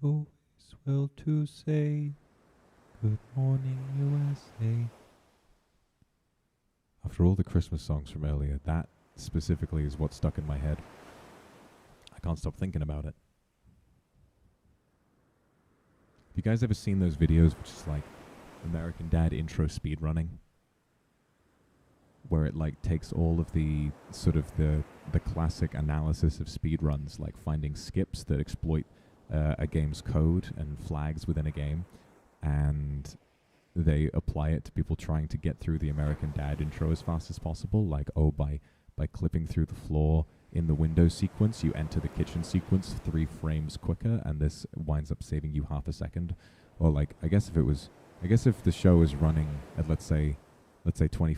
always well to say good morning, USA. After all the Christmas songs from earlier, that specifically is what stuck in my head. I can't stop thinking about it. Have you guys ever seen those videos which is like American Dad intro speedrunning? Where it like takes all of the sort of the classic analysis of speedruns, like finding skips that exploit a game's code and flags within a game, and they apply it to people trying to get through the American Dad intro as fast as possible. Like, oh, by clipping through the floor in the window sequence, you enter the kitchen sequence 3 frames quicker, and this winds up saving you half a second. Or like, I guess if the show is running at let's say 20,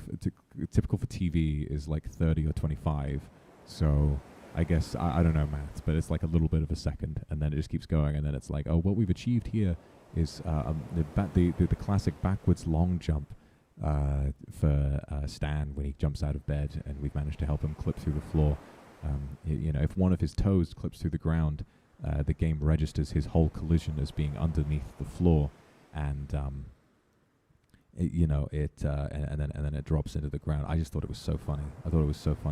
typical for TV is like 30 or 25. So I guess, I don't know maths, but it's like a little bit of a second, and then it just keeps going, and then it's like, oh, what we've achieved here is the classic backwards long jump for Stan when he jumps out of bed, and we've managed to help him clip through the floor. If one of his toes clips through the ground, the game registers his whole collision as being underneath the floor, and and then it drops into the ground. I just thought it was so funny.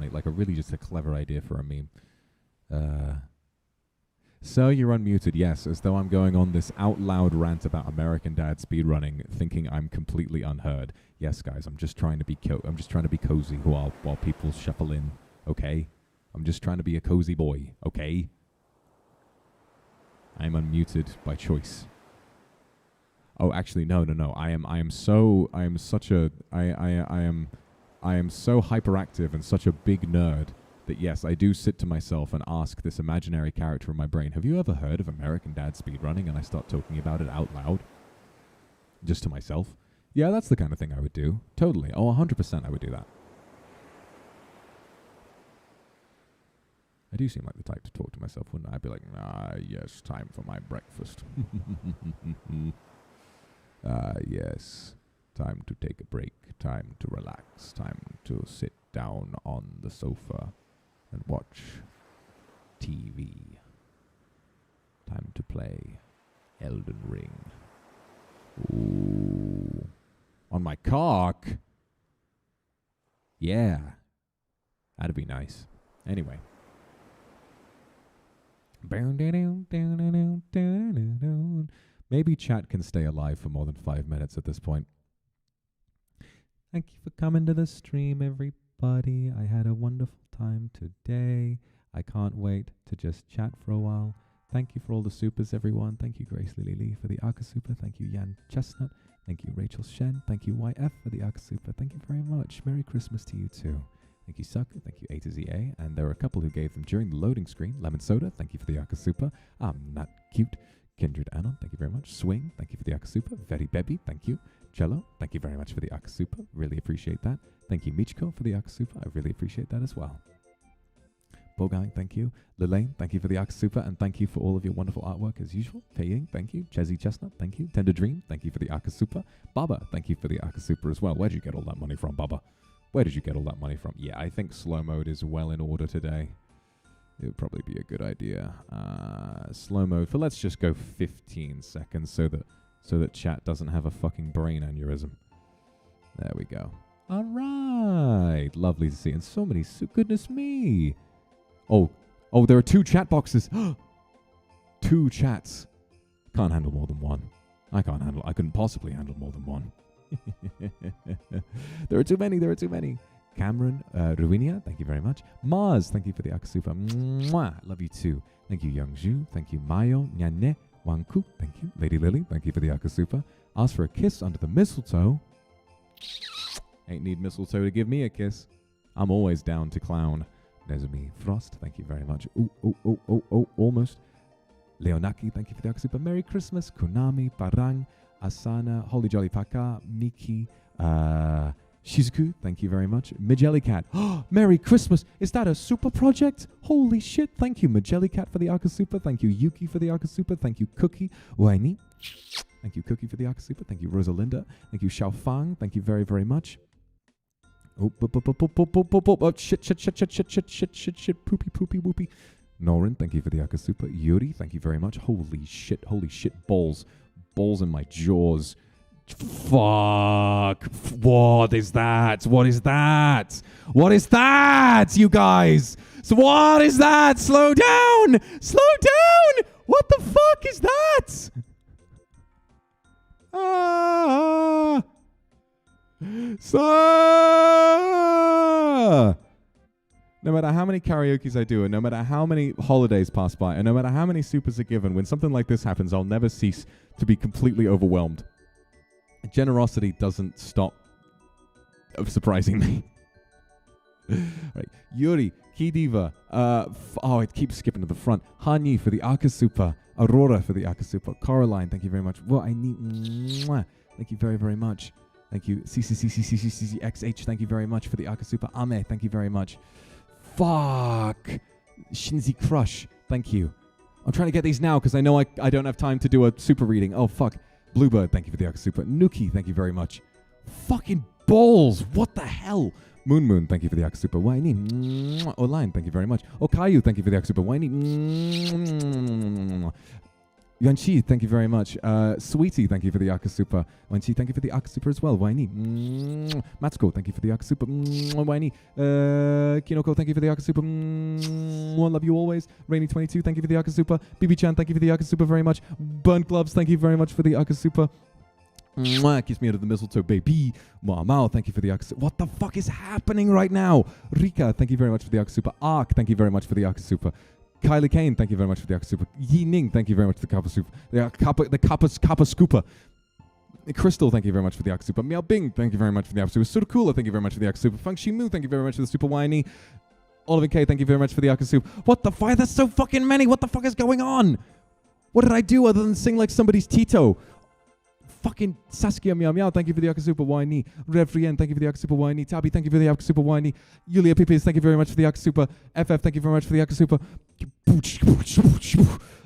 Like just a clever idea for a meme. So you're unmuted, yes, as though I'm going on this out loud rant about American Dad speedrunning, thinking I'm completely unheard. Yes, guys, I'm just trying to be cozy while people shuffle in. Okay, I'm just trying to be a cozy boy. Okay, I'm unmuted by choice. Oh, actually, no. I am so hyperactive and such a big nerd that yes, I do sit to myself and ask this imaginary character in my brain, have you ever heard of American Dad speedrunning? And I start talking about it out loud, just to myself. Yeah, that's the kind of thing I would do. Totally. Oh, 100% I would do that. I do seem like the type to talk to myself, wouldn't I? I'd be like, yes, time for my breakfast. Yes, time to take a break, time to relax, time to sit down on the sofa and watch TV. Time to play Elden Ring. Ooh. On my cock? Yeah. That'd be nice. Anyway. Maybe chat can stay alive for more than 5 minutes at this point. Thank you for coming to the stream, everybody. I had a wonderful time today. I can't wait to just chat for a while. Thank you for all the supers, everyone. Thank you, Grace Lily Lee, for the Aka Super. Thank you, Yan Chestnut. Thank you, Rachel Shen. Thank you, YF, for the Aka Super. Thank you very much. Merry Christmas to you, too. Thank you, Sucker. Thank you, A to ZA. And there were a couple who gave them during the loading screen. Lemon Soda, thank you for the Aka Super. I'm not cute. Kindred Anon, thank you very much. Swing, thank you for the Aka Super. Very Baby, thank you. Cello, thank you very much for the Aka Super. Really appreciate that. Thank you, Michiko, for the Aka Super. I really appreciate that as well. Bogang, thank you. Lilane, thank you for the Aka Super. And thank you for all of your wonderful artwork as usual. Pei Ying, thank you. Chezzy Chestnut, thank you. Tender Dream, thank you for the Aka Super. Baba, thank you for the Aka Super as well. Where'd you get all that money from, Baba? Where did you get all that money from? Yeah, I think slow mode is well in order today. It would probably be a good idea. Slow mode for let's just go 15 seconds so that chat doesn't have a fucking brain aneurysm. There we go. All right, lovely to see, and so many. Goodness me! Oh, there are 2 chat boxes. 2 chats. Can't handle more than one. I couldn't possibly handle more than one. There are too many. Cameron, Ruinia, thank you very much. Mars, thank you for the Akasupa. Mwah, love you too. Thank you, Youngju. Thank you, Mayo, Nyane, Wanku, thank you. Lady Lily, thank you for the Akasupa. Ask for a kiss under the mistletoe. Ain't need mistletoe to give me a kiss. I'm always down to clown. Nezumi Frost, thank you very much. Oh, almost. Leonaki, thank you for the Akasupa. Merry Christmas. Konami, Parang, Asana, Holy Jolly Paka, Miki, Shizuku, thank you very much. Majellicat, Merry Christmas. Is that a super project? Holy shit. Thank you, Majellicat, for the Aka Super. Thank you, Yuki, for the Aka Super. Thank you, Cookie. Waini. Thank you, Cookie, for the Aka Super. Thank you, Rosalinda. Thank you, Xiaofang. Thank you very, very much. Oh, shit, poopy, whoopy. Norin, thank you for the Akasupa. Yuri, thank you very much. Holy shit, balls. Balls in my jaws. Fuck. What is that? What is that? What is that, you guys? So what is that? Slow down. Slow down. What the fuck is that? No matter how many karaokes I do, and no matter how many holidays pass by, and no matter how many supers are given, when something like this happens, I'll never cease to be completely overwhelmed. Generosity doesn't stop surprising me. Right. Yuri, Kidiva, it keeps skipping to the front. Hani for the Akasupa. Aurora for the Akasupa. Caroline, thank you very much. Well, I need... Mwah. Thank you very, very much. Thank you. CCCCCCCXH, thank you very much for the Akasupa. Ame, thank you very much. Fuck. Shinzi Crush, thank you. I'm trying to get these now because I know I don't have time to do a super reading. Oh, fuck. Bluebird, thank you for the Akasupa. Nuki, thank you very much. Fucking balls. What the hell? Moon, thank you for the Akasupa. Waini. Online, thank you very much. Okayu, thank you for the Akasupa. Waini. Yanchi, thank you very much. Sweetie, thank you for the Akasupa. Wanchi, thank you for the Akasupa as well. Waini. Matsuko, thank you for the Akasupa. Waini. Kinoko, thank you for the Akasupa. Love you always. Rainy22, thank you for the Akasupa. BB-chan, thank you for the Akasupa very much. Burnt Gloves, thank you very much for the Akasupa. Kiss me out of the mistletoe, baby. Mao, thank you for the Akasupa. What the fuck is happening right now? Rika, thank you very much for the Akasupa. Ark, thank you very much for the Akasupa. Kylie Kane, thank you very much for the Akasupa. Yi Ning, thank you very much for the Kappa Kappa Scooper. Crystal, thank you very much for the Akasupa. Miao Bing, thank you very much for the Akasupa. Surukula, thank you very much for the Akasupa. Feng Shimu, thank you very much for the Super Whiny. Oliver K, thank you very much for the Akasupa. What the fuck? That's so fucking many. What the fuck is going on? What did I do other than sing like somebody's Tito? Fucking Saskia Meow Meow, thank you for the Akasupa Whiny. Revrien, thank you for the Akasupa Whiny. Tabby, thank you for the Akasupa Whiny. Yulia Pipis, thank you very much for the Akasupa. FF, thank you very much for the Akasupa.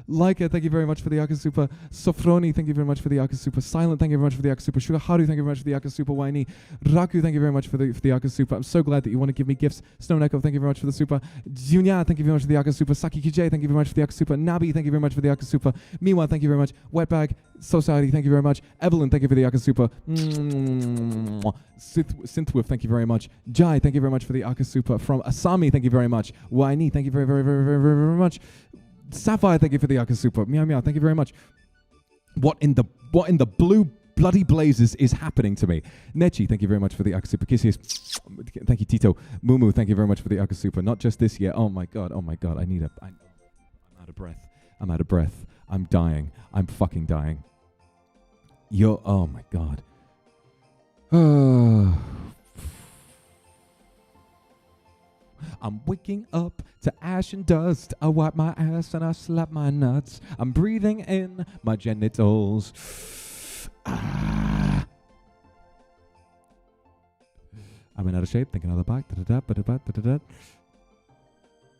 Laika, thank you very much for the Akasupa. Sofroni, thank you very much for the Akasupa. Silent, thank you very much for the Akasupa. Shugaharu, thank you very much for the Akasupa. Whiny. Raku, thank you very much for the Akasupa. I'm so glad that you want to give me gifts. Stone Echo, thank you very much for the super. Junya, thank you very much for the Akasupa. Saki Kij, thank you very much for the Akasupa. Nabi, thank you very much for the Akasupa. Miwa, thank you very much. Wetbag, Society, thank you very much. Evelyn, thank you for the Akasupa. Synthwif, thank you very much. Jai, thank you very much for the Akasupa. From Asami, thank you very much. Whiny, thank you very, very, very, very, very, very much. Sapphire, thank you for the Akasupa. Meow Meow, thank you very much. What in the blue bloody blazes is happening to me? Nechi, thank you very much for the Akasupa. Kissius, thank you, Tito. Mumu, thank you very much for the Akasupa. Not just this year. Oh my god, I'm out of breath. I'm out of breath. I'm dying. I'm fucking dying. Oh my god. I'm waking up to ash and dust. I wipe my ass and I slap my nuts. I'm breathing in my genitals. I'm in out of shape, thinking on the back.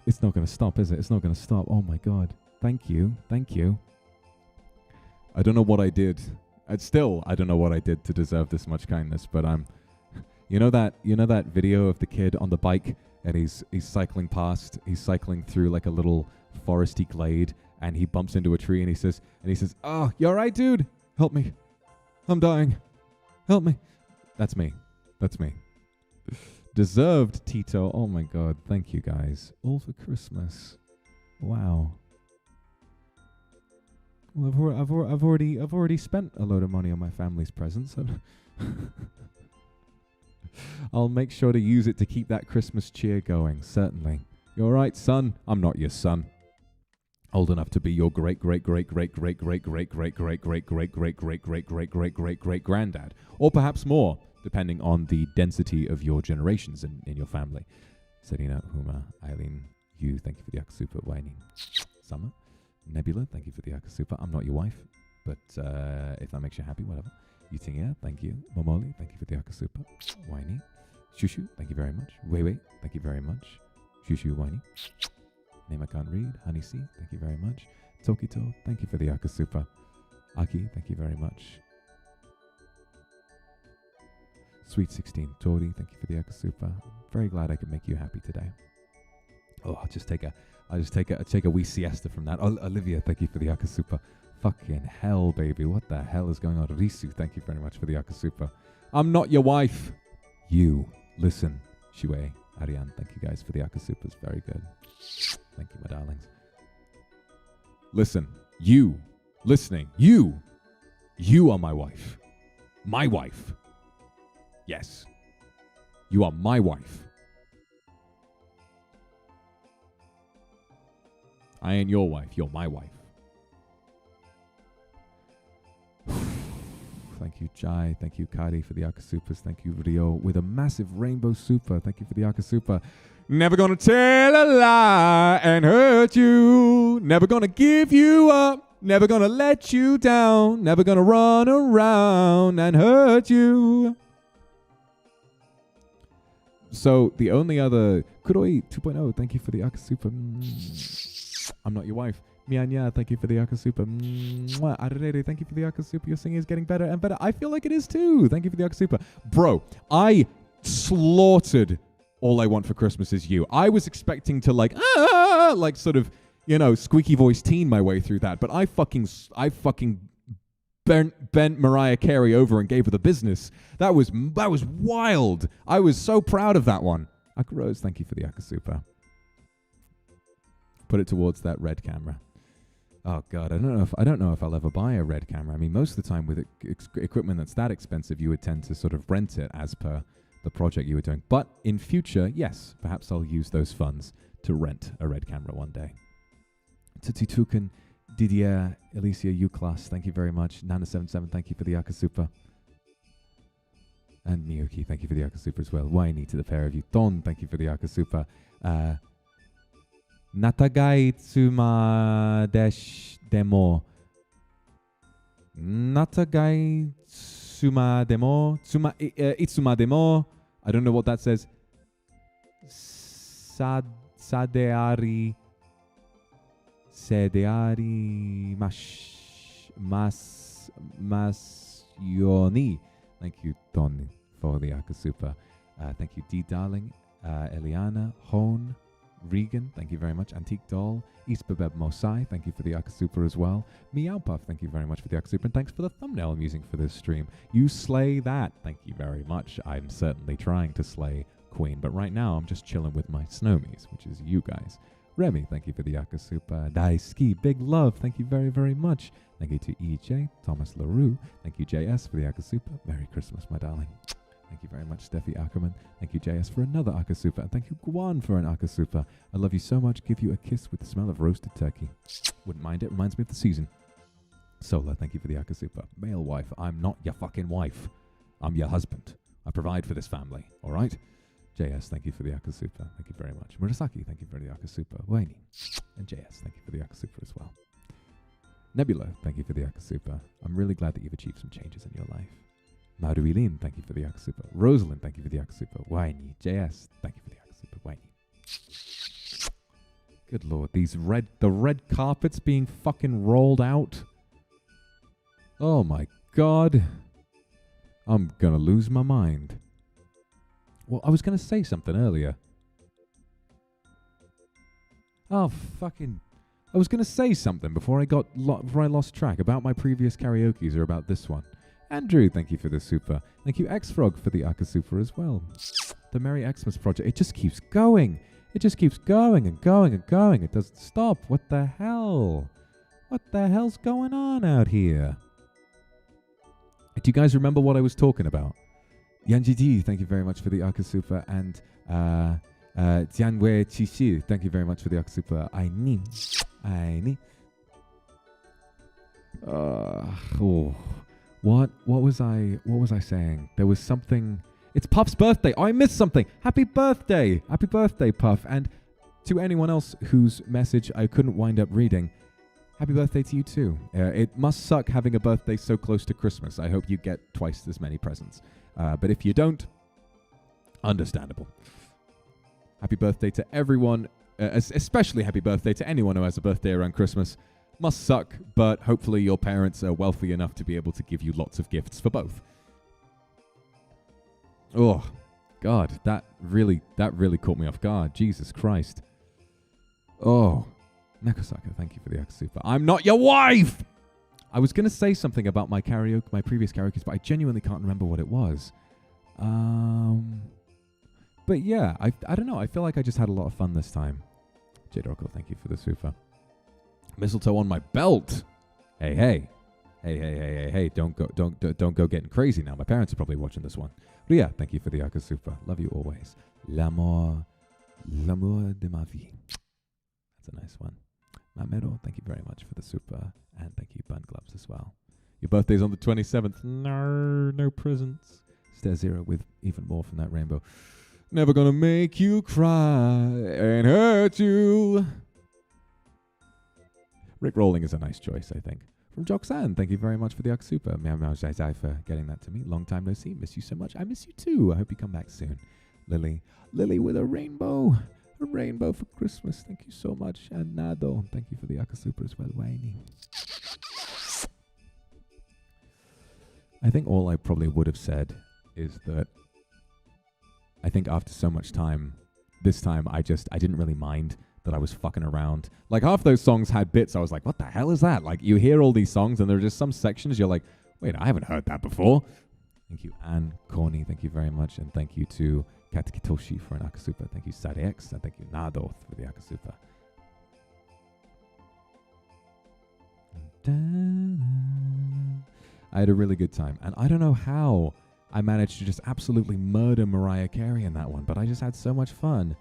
It's not going to stop, is it? It's not going to stop. Oh my god. Thank you. Thank you. I don't know what I did. I don't know what I did to deserve this much kindness, but I'm... You know that video of the kid on the bike and he's cycling past, he's cycling through like a little foresty glade and he bumps into a tree and he says, "Oh, you all right, dude? Help me. I'm dying. Help me." That's me. That's me. Deserved, Tito. Oh my god. Thank you guys. All for Christmas. Wow. Well, I've already spent a load of money on my family's presents. I'll make sure to use it to keep that Christmas cheer going, certainly. You alright, son? I'm not your son. Old enough to be your great granddad. Or perhaps more, depending on the density of your generations in your family. Selena, Huma, Eileen, you, thank you for the Akasupa. Whiny. Summer. Nebula, thank you for the Akasupa. I'm not your wife, but if that makes you happy, whatever. Yutingia, thank you. Momoli, thank you for the Akasupa. Whiny. Shushu, thank you very much. Wei, thank you very much. Shushu, Whiny. Name I can't read. Honey C, thank you very much. Tokito, thank you for the Akasupa. Aki, thank you very much. Sweet 16, Tori, thank you for the Akasupa. Very glad I could make you happy today. Oh, I'll just take a wee siesta from that. Oh, Olivia, thank you for the Akasupa. Fucking hell, baby. What the hell is going on? Risu, thank you very much for the Akasupa. I'm not your wife. You. Listen. Shui, Ariane, thank you guys for the Akasupas. Very good. Thank you, my darlings. Listen. You. Listening. You. You are my wife. My wife. Yes. You are my wife. I ain't your wife. You're my wife. Thank you, Jai. Thank you, Kari, for the Akasupas. Thank you, Rio, with a massive rainbow super. Thank you for the Akasupa. Never gonna tell a lie and hurt you. Never gonna give you up. Never gonna let you down. Never gonna run around and hurt you. So the only other... Kuroi 2.0, thank you for the Akasupa. I'm not your wife. Mianya, thank you for the Akasupa. Arere, thank you for the Akasupa. Your singing is getting better and better. I feel like it is too. Thank you for the Akasupa. Bro, I slaughtered All I Want for Christmas Is You. I was expecting to like sort of, you know, squeaky voice teen my way through that. But I fucking bent Mariah Carey over and gave her the business. That was wild. I was so proud of that one. Akurose, thank you for the Akasupa. Put it towards that red camera. Oh God, I don't know if I'll ever buy a red camera. I mean, most of the time with equipment that's that expensive, you would tend to sort of rent it as per the project you were doing. But in future, yes, perhaps I'll use those funds to rent a red camera one day. Tutukan, Didier, Alicia, U-Class, thank you very much. Nana77, thank you for the Akasupa. And Miyuki, thank you for the Akasupa as well. Waini to the pair of you. Don, thank you for the Akasupa. Natagai tsuma demo. Natagai tsuma demo. Itsuma demo. I don't know what that says. Sadeari Yoni. Thank you, Don, for the Akasupa. Thank you, D Darling, Eliana, Hone, Regan, thank you very much. Antique Doll, Eastbabeb Mosai, thank you for the Akasupa as well. Meow Puff, thank you very much for the Akasupa. And thanks for the thumbnail I'm using for this stream. You slay that. Thank you very much. I'm certainly trying to slay Queen, but right now I'm just chilling with my snowmies, which is you guys. Remy, thank you for the Akasupa. Daisuki, big love, thank you very, very much. Thank you to EJ, Thomas LaRue. Thank you, JS, for the Akasupa. Merry Christmas, my darling. Thank you very much, Steffi Ackerman. Thank you, JS, for another Akasupa. And thank you, Guan, for an Akasupa. I love you so much. Give you a kiss with the smell of roasted turkey. Wouldn't mind it. Reminds me of the season. Sola, thank you for the Akasupa. Male wife. I'm not your fucking wife. I'm your husband. I provide for this family. All right? JS, thank you for the Akasupa. Thank you very much. Murasaki, thank you for the Akasupa. Waini. And JS, thank you for the Akasupa as well. Nebula, thank you for the Akasupa. I'm really glad that you've achieved some changes in your life. Maruilin, thank you for the Akasupa. Rosalind, thank you for the Akasupa. Waini. JS, thank you for the Akasupa. Waini. Good lord, the red carpets being fucking rolled out. Oh my god. I'm gonna lose my mind. Well, I was gonna say something earlier. Oh, fucking... I was gonna say something before I lost track about my previous karaokes or about this one. Andrew, thank you for the super. Thank you, X-Frog, for the Akasupa as well. The Merry Xmas project. It just keeps going. It just keeps going and going and going. It doesn't stop. What the hell? What the hell's going on out here? Do you guys remember what I was talking about? Yanji, thank you very much for the Akasupa. And Tianwei Chishi, thank you very much for the Akasupa. Aini. What was I saying? There was something. It's Puff's birthday. Oh, I missed something. Happy birthday. Happy birthday, Puff. And to anyone else whose message I couldn't wind up reading, happy birthday to you too. It must suck having a birthday so close to Christmas. I hope you get twice as many presents. But if you don't, understandable. Happy birthday to everyone, especially happy birthday to anyone who has a birthday around Christmas. Must suck, but hopefully your parents are wealthy enough to be able to give you lots of gifts for both. Oh, God, that really caught me off guard. Jesus Christ. Oh, Nekosaka, thank you for the Akasupa. I'm not your wife! I was going to say something about my previous karaoke, but I genuinely can't remember what it was. But yeah, I don't know. I feel like I just had a lot of fun this time. Jade Oracle, thank you for the super. Mistletoe on my belt. Hey. Don't go getting crazy now. My parents are probably watching this one. But yeah, thank you for the Akasupa. Love you always. L'amour de ma vie. That's a nice one. Mamero, thank you very much for the super. And thank you, Bun Gloves, as well. Your birthday's on the 27th. No presents. Stair Zero with even more from that rainbow. Never gonna make you cry and hurt you. Rick Rolling is a nice choice, I think. From Joxan, thank you very much for the Aksupa. Meow Meow Zai Zai for getting that to me. Long time no see. Miss you so much. I miss you too. I hope you come back soon. Lily with a rainbow. A rainbow for Christmas. Thank you so much. And Nado, thank you for the Akasupa as well. Waini. I think all I probably would have said is that I think after so much time, this time I didn't really mind that I was fucking around. Like half those songs had bits I was like, what the hell is that? Like you hear all these songs and there are just some sections you're like, wait, I haven't heard that before. Thank you, Anne Corny. Thank you very much. And thank you to Katkitoshi for an Akasupa. Thank you, Sadex. And thank you, Nadoth, for the Akasupa. I had a really good time. And I don't know how I managed to just absolutely murder Mariah Carey in that one, but I just had so much fun.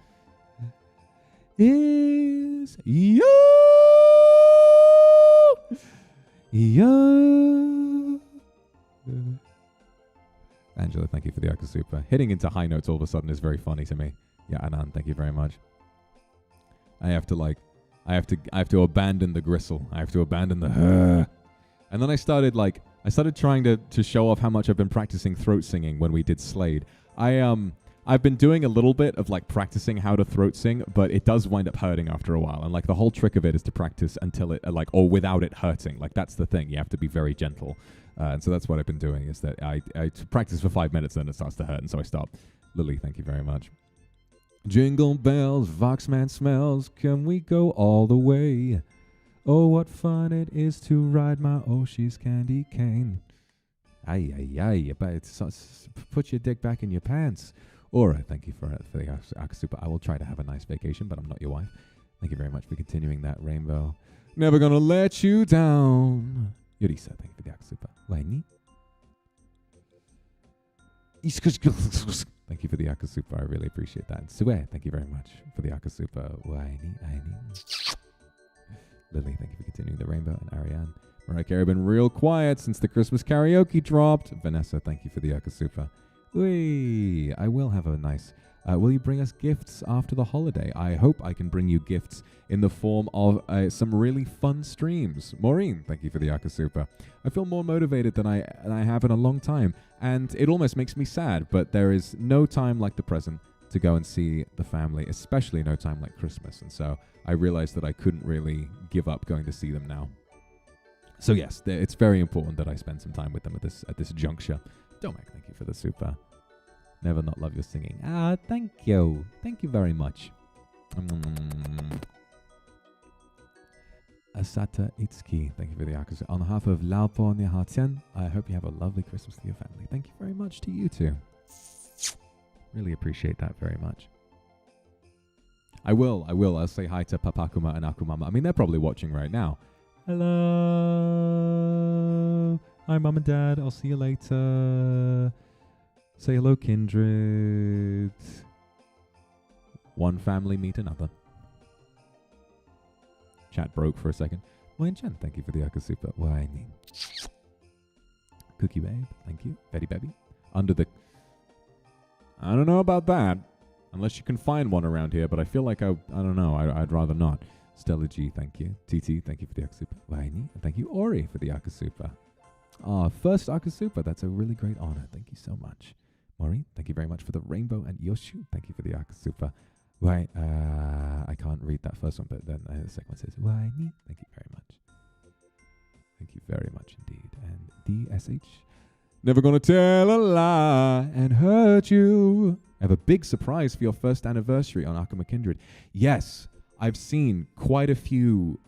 Is you. Angela, thank you for the Akasupa. Hitting into high notes all of a sudden is very funny to me. Yeah, Anand, thank you very much. I have to abandon the gristle. I have to abandon the And then I started trying to show off how much I've been practicing throat singing when we did Slade. I've been doing a little bit of like practicing how to throat sing, but it does wind up hurting after a while. And like the whole trick of it is to practice until it or without it hurting. Like that's the thing. You have to be very gentle. And so that's what I've been doing is that I practice for 5 minutes and then it starts to hurt. And so I stop. Lily, thank you very much. Jingle bells, Voxman smells. Can we go all the way? Oh, what fun it is to ride my Oshi's candy cane. Ay, but put your dick back in your pants. Aura, thank you for the Akasupa. I will try to have a nice vacation, but I'm not your wife. Thank you very much for continuing that rainbow. Never gonna let you down. Yurisa, thank you for the Akasupa. Waini. Thank you for the Akasupa. I really appreciate that. And Sue, thank you very much for the Akasupa. Waini. Lily, thank you for continuing the rainbow. And Ariane. Mariah Carey been real quiet since the Christmas karaoke dropped. Vanessa, thank you for the Akasupa. Whee! I will have a nice... will you bring us gifts after the holiday? I hope I can bring you gifts in the form of some really fun streams. Maureen, thank you for the Akasupa. I feel more motivated than I have in a long time, and it almost makes me sad, but there is no time like the present to go and see the family, especially no time like Christmas, and so I realized that I couldn't really give up going to see them now. So yes, it's very important that I spend some time with them at this juncture. Domek, thank you for the super. Never not love your singing. Thank you. Thank you very much. Asata Itsuki, thank you for the Akasu. On behalf of Laopo Nihatien, I hope you have a lovely Christmas with your family. Thank you very much to you too. Really appreciate that very much. I will. I'll say hi to Papakuma and Akumama. I mean, they're probably watching right now. Hello. Hi, Mum and Dad. I'll see you later. Say hello, Kindred. One family meet another. Chat broke for a second. Wayne Chen, thank you for the Akasupa. Wayne. Cookie Babe, thank you. Betty Baby. Under the... I don't know about that. Unless you can find one around here, but I feel like I don't know. I'd rather not. Stella G, thank you. TT, thank you for the Akasupa. Wayne. And thank you, Ori, for the Akasupa. First Akasupa. That's a really great honor. Thank you so much. Maureen, thank you very much for the rainbow. And Yoshu, thank you for the Akasupa. Right, I can't read that first one, but then the second one says, Waini. Thank you very much. Thank you very much indeed. And DSH, never gonna tell a lie and hurt you. I have a big surprise for your first anniversary on Akuma Kindred. Yes, I've seen quite a few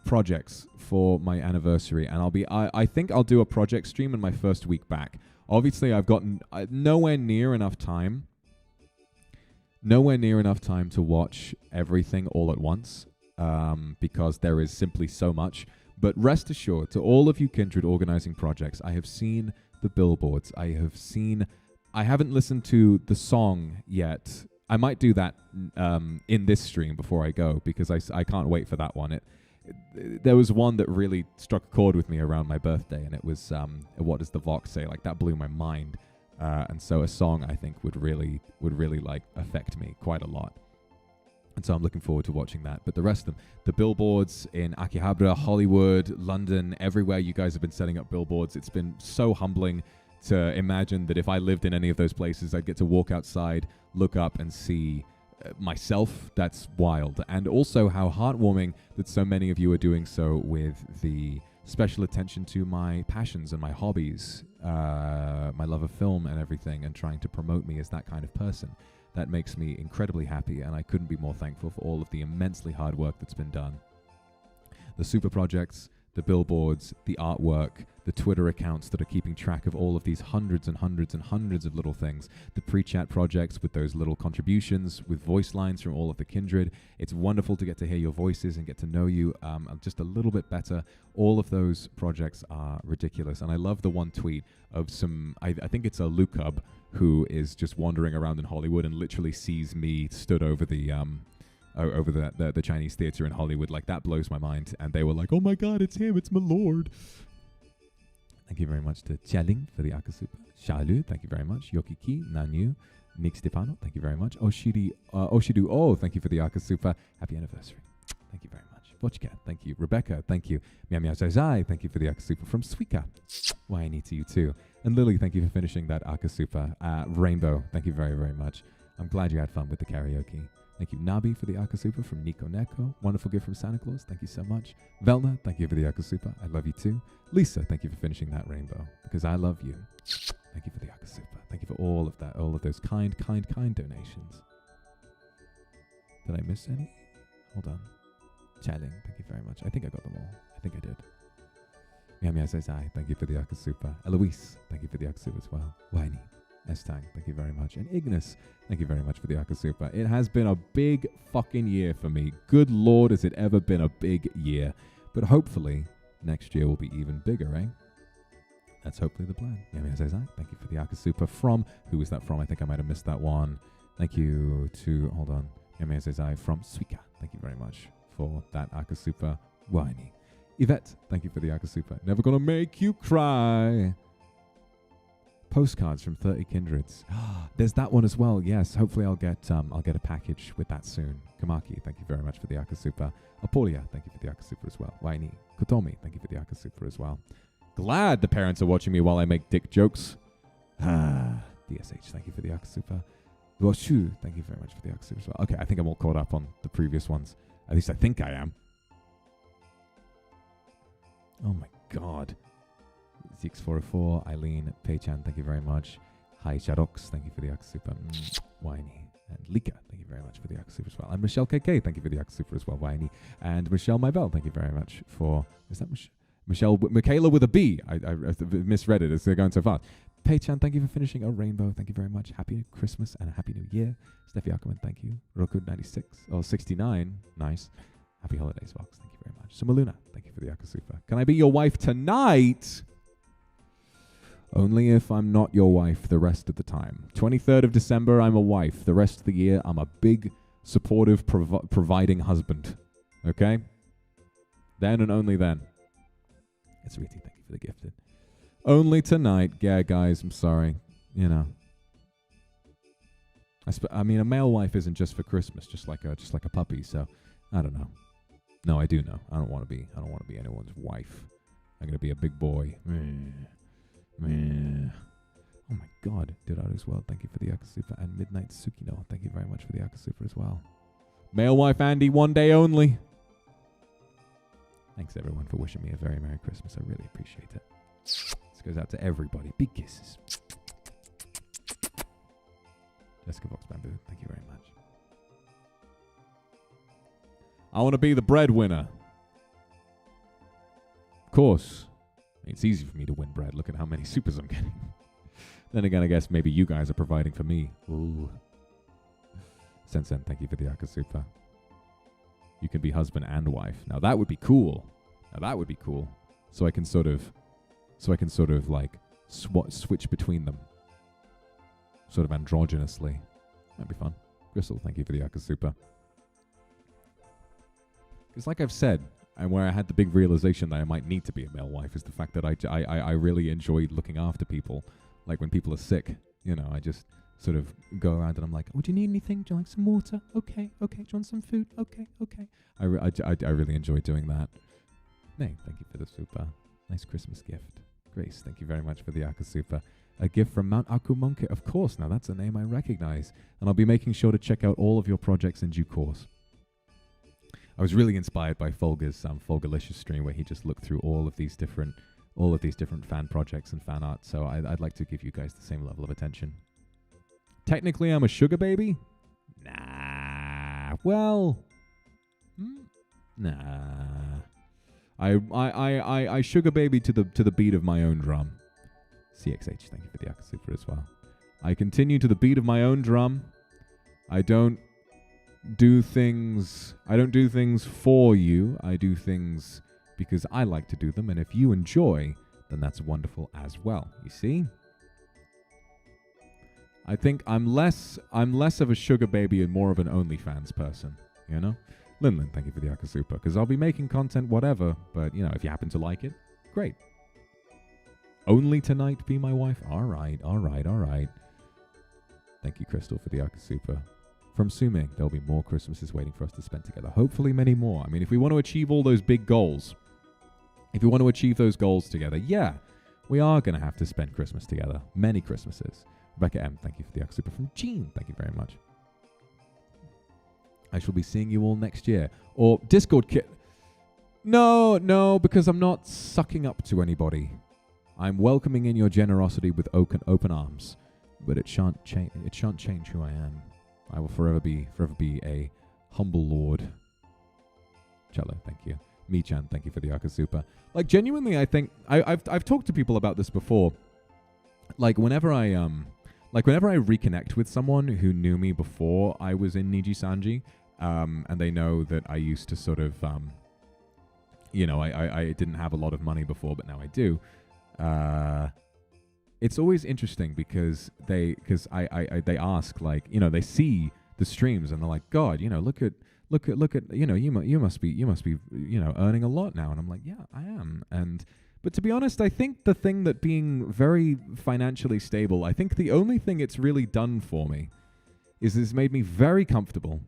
projects for my anniversary, and I think I'll do a project stream in my first week back. Obviously, I've gotten nowhere near enough time to watch everything all at once, because there is simply so much. But rest assured, to all of you Kindred organizing projects, I have seen the billboards. I haven't listened to the song yet. I might do that in this stream before I go, because I can't wait for that one. There was one that really struck a chord with me around my birthday, and it was What Does the Vox Say? Like, that blew my mind. And so a song, I think, would really like affect me quite a lot. And so I'm looking forward to watching that. But the rest of them, the billboards in Akihabara, Hollywood, London, everywhere you guys have been setting up billboards. It's been so humbling to imagine that if I lived in any of those places, I'd get to walk outside, look up and see myself. That's wild. And also how heartwarming that so many of you are doing so with the special attention to my passions and my hobbies, my love of film and everything, and trying to promote me as that kind of person. That makes me incredibly happy, and I couldn't be more thankful for all of the immensely hard work that's been done. The super projects, the billboards, the artwork, the Twitter accounts that are keeping track of all of these hundreds and hundreds and hundreds of little things, the pre-chat projects with those little contributions, with voice lines from all of the Kindred. It's wonderful to get to hear your voices and get to know you just a little bit better. All of those projects are ridiculous, and I love the one tweet of I think it's a Lucub who is just wandering around in Hollywood and literally sees me stood over the Chinese theater in Hollywood. Like, that blows my mind. And they were like, "Oh my God, it's him! It's my lord!" Thank you very much to Cheling for the Akasupa. Shalu, thank you very much. Yokiki, Nanyu, Nick Stefano, thank you very much. Oshidu, thank you for the Akasupa. Happy anniversary. Thank you very much. Vochka, thank you. Rebecca, thank you. Miao Zai, thank you for the Akasupa from Suika. Why I need to you too. And Lily, thank you for finishing that Akasupa. Rainbow, thank you very, very much. I'm glad you had fun with the karaoke. Thank you, Nabi, for the Akasupa from Nico Neko. Wonderful gift from Santa Claus. Thank you so much. Velna, thank you for the Akasupa. I love you too. Lisa, thank you for finishing that rainbow, because I love you. Thank you for the Akasupa. Thank you for all of that, all of those kind donations. Did I miss any? Hold on. Chatting, thank you very much. I think I got them all. I think I did. Miamia says hi. Thank you for the Akasupa. Eloise, thank you for the Akasupa as well. Winey. S-Tang, thank you very much. And Ignis, thank you very much for the Akasupa. It has been a big fucking year for me. Good Lord, has it ever been a big year. But hopefully, next year will be even bigger, eh? That's hopefully the plan. Yami says hi. Thank you for the Akasupa from... Who is that from? I think I might have missed that one. Thank you to... Hold on. Yami says hi from Suika. Thank you very much for that Akasupa. Winey. Yvette, thank you for the Akasupa. Never gonna make you cry. Postcards from 30 Kindreds. There's that one as well. Yes, hopefully I'll get a package with that soon. Kamaki, thank you very much for the Akasupa. Apolia, thank you for the Akasupa as well. Waini. Kotomi, thank you for the Akasupa as well. Glad the parents are watching me while I make dick jokes. DSH, thank you for the Akasupa. Roshu, thank you very much for the Akasupa as well. Okay, I think I'm all caught up on the previous ones. At least I think I am. Oh my God. Zix404, Eileen, Pei-chan, thank you very much. Hi, Shadox, thank you for the Akasupa. Winey. And Lika, thank you very much for the Akasupa as well. And Michelle KK, thank you for the Akasupa as well. Winey. And Michelle Mybell, thank you very much for... Is that Michaela with a B? I misread it as they're going so fast. Pei-chan, thank you for finishing a rainbow. Thank you very much. Happy Christmas and a Happy New Year. Steffi Ackerman, thank you. Roku96, 69, nice. Happy holidays, Vox. Thank you very much. Sumaluna, thank you for the Akasupa. Can I be your wife tonight? Only if I'm not your wife the rest of the time. 23rd of December, I'm a wife. The rest of the year, I'm a big, supportive, providing husband. Okay? Then and only then. It's Riti, thank you for the gifted. Only tonight. Yeah, guys, I'm sorry. You know. I mean, a male wife isn't just for Christmas, just like a puppy, so I don't know. No, I do know. I don't want to be anyone's wife. I'm going to be a big boy. Oh my God, Dorado as well. Thank you for the Akasupa. And Midnight Tsukino, thank you very much for the Akasupa as well. Male wife Andy, one day only. Thanks everyone for wishing me a very Merry Christmas. I really appreciate it. This goes out to everybody. Big kisses. Jessica Vox Bamboo, thank you very much. I want to be the breadwinner. Of course. It's easy for me to win bread. Look at how many supers I'm getting. Then again, I guess maybe you guys are providing for me. Ooh. Sensen, thank you for the Akasupa. You can be husband and wife. Now that would be cool. So I can sort of like switch between them. Sort of androgynously. That'd be fun. Crystal, thank you for the Akasupa. Because like I've said, and where I had the big realization that I might need to be a male wife is the fact that I really enjoyed looking after people. Like when people are sick, you know, I just sort of go around and I'm like, oh, do you need anything? Do you like some water? Okay. Do you want some food? Okay. I really enjoy doing that. Nay, thank you for the super. Nice Christmas gift. Grace, thank you very much for the Akasupa. A gift from Mount Akumonke. Of course, now that's a name I recognize. And I'll be making sure to check out all of your projects in due course. I was really inspired by Folger's Folgerlicious stream where he just looked through all of these different fan projects and fan art. So I'd like to give you guys the same level of attention. Technically, I'm a sugar baby? Nah. Well, nah. I sugar baby to the beat of my own drum. CXH, thank you for the Akasupa as well. I continue to the beat of my own drum. I don't do things for you. I do things because I like to do them, and if you enjoy, then that's wonderful as well. You see? I think I'm less of a sugar baby and more of an OnlyFans person, you know? Linlin, thank you for the Akasupa, because I'll be making content whatever, but, you know, if you happen to like it, great. Only tonight be my wife? All right. Thank you, Crystal, for the Akasupa. From Suming, there'll be more Christmases waiting for us to spend together. Hopefully many more. I mean, if we want to achieve all those big goals, if we want to achieve those goals together, yeah, we are going to have to spend Christmas together. Many Christmases. Rebecca M, thank you for the Akasupa. From Jean, thank you very much. I shall be seeing you all next year. Or Discord kit. No, because I'm not sucking up to anybody. I'm welcoming in your generosity with open arms. But it shan't change who I am. I will forever be a humble lord. Cello, thank you. Mi-chan, thank you for the Akasupa. Like, genuinely, I think I've talked to people about this before. Like whenever I reconnect with someone who knew me before I was in NIJISANJI, and they know that I used to sort of, I didn't have a lot of money before, but now I do. It's always interesting because they ask, like, you know, they see the streams and they're like, God, you know, look at, you know, you must be, you know, earning a lot now. And I'm like, yeah, I am. But to be honest, I think the thing that being very financially stable, I think the only thing it's really done for me is it's made me very comfortable.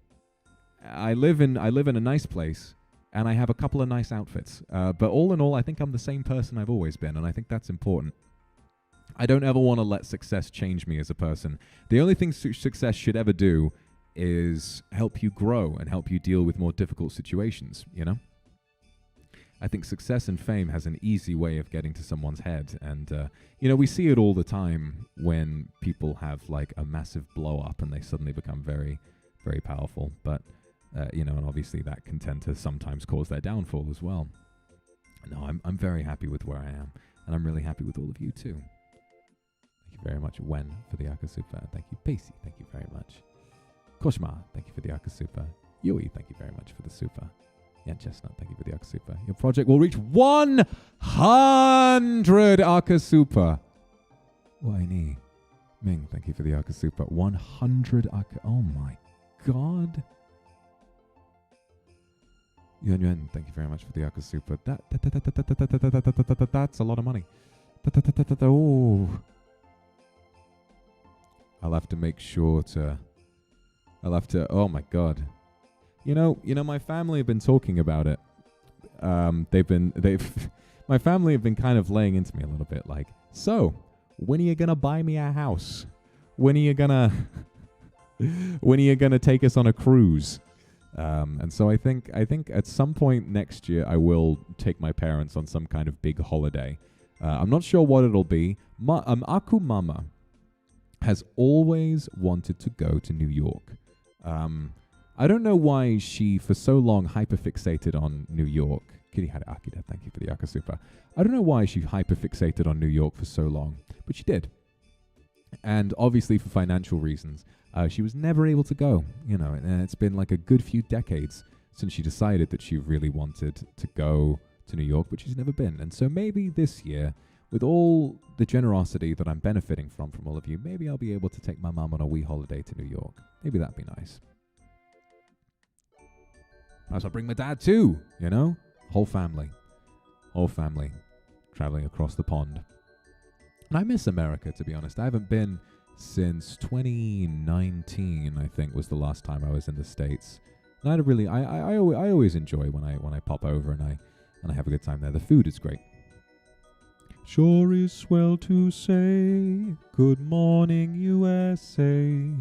I live in a nice place and I have a couple of nice outfits. But all in all, I think I'm the same person I've always been. And I think that's important. I don't ever want to let success change me as a person. The only thing success should ever do is help you grow and help you deal with more difficult situations, you know? I think success and fame has an easy way of getting to someone's head. And, you know, we see it all the time when people have, like, a massive blow-up and they suddenly become very, very powerful. But, you know, and obviously that can tend to sometimes cause their downfall as well. No, I'm very happy with where I am. And I'm really happy with all of you, too. Thank you very much, Wen, for the Akasupa. Thank you, Pacey. Thank you very much. Koshma, thank you for the Akasupa. Yui, thank you very much for the super. Yan Chestnut, thank you for the Akasupa. Your project will reach 100 Akasupa. Why nee? Ming, thank you for the Akasupa. 100 Oh my god. Yuan Yuan, thank you very much for the Akasupa. That's a lot of money. Oh. I'll have to make sure to... oh my god. You know, my family have been talking about it. My family have been kind of laying into me a little bit, like, so, when are you gonna buy me a house? When are you gonna take us on a cruise? And so I think at some point next year I will take my parents on some kind of big holiday. I'm not sure what it'll be. Akumama has always wanted to go to New York. I don't know why she, for so long, hyperfixated on New York. Kitty had Akida, thank you for the Akasupa. I don't know why she hyperfixated on New York for so long, but she did. And obviously for financial reasons, she was never able to go, you know, and it's been like a good few decades since she decided that she really wanted to go to New York, but she's never been. And so maybe this year, with all the generosity that I'm benefiting from all of you, maybe I'll be able to take my mum on a wee holiday to New York. Maybe that'd be nice. I'll bring my dad too, you know? Whole family traveling across the pond. And I miss America, to be honest. I haven't been since 2019, I think, was the last time I was in the States. And I always enjoy when I pop over and I have a good time there. The food is great. Sure is swell to say, good morning, USA.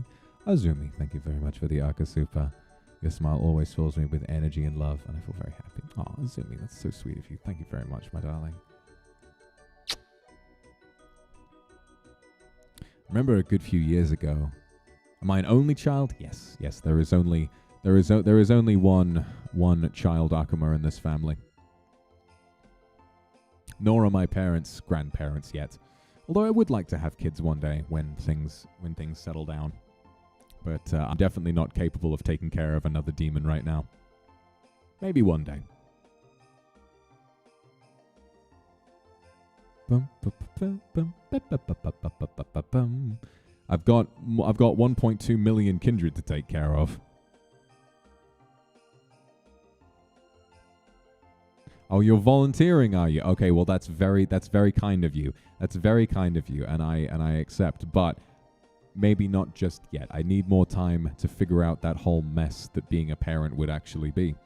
Azumi, thank you very much for the Akasupa. Your smile always fills me with energy and love, and I feel very happy. Oh, Azumi, that's so sweet of you. Thank you very much, my darling. Remember a good few years ago, am I an only child? Yes, there is only one child Akuma in this family. Nor are my parents grandparents yet. Although I would like to have kids one day when things settle down. But I'm definitely not capable of taking care of another demon right now. Maybe one day. I've got 1.2 million kindred to take care of. Oh, you're volunteering, are you? Okay, well that's very kind of you. That's very kind of you, and I accept, but maybe not just yet. I need more time to figure out that whole mess that being a parent would actually be.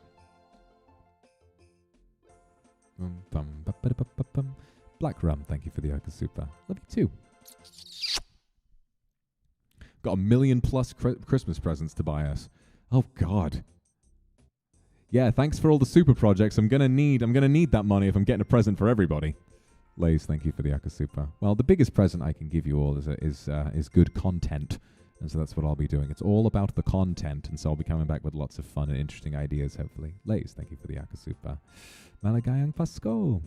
Black Rum, thank you for the Okasupa. Love you too. Got 1 million plus Christmas presents to buy us. Oh God. Yeah, thanks for all the super projects. I'm gonna need that money if I'm getting a present for everybody. Lays, thank you for the Akasupa. Well, the biggest present I can give you all is good content, and so that's what I'll be doing. It's all about the content, and so I'll be coming back with lots of fun and interesting ideas, hopefully. Lays, thank you for the Akasupa. Malagayang Pasco.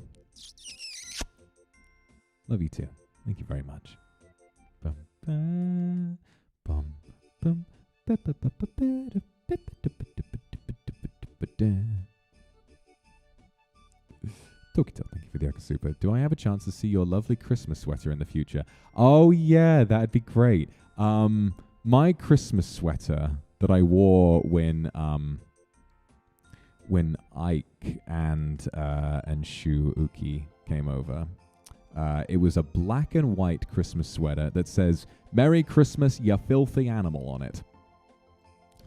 Love you too. Thank you very much. Tokito, thank you for the Akasupa. Do I have a chance to see your lovely Christmas sweater in the future? Oh yeah, that'd be great. My Christmas sweater that I wore when Ike and Shu Uki came over, it was a black and white Christmas sweater that says "Merry Christmas, you filthy animal" on it.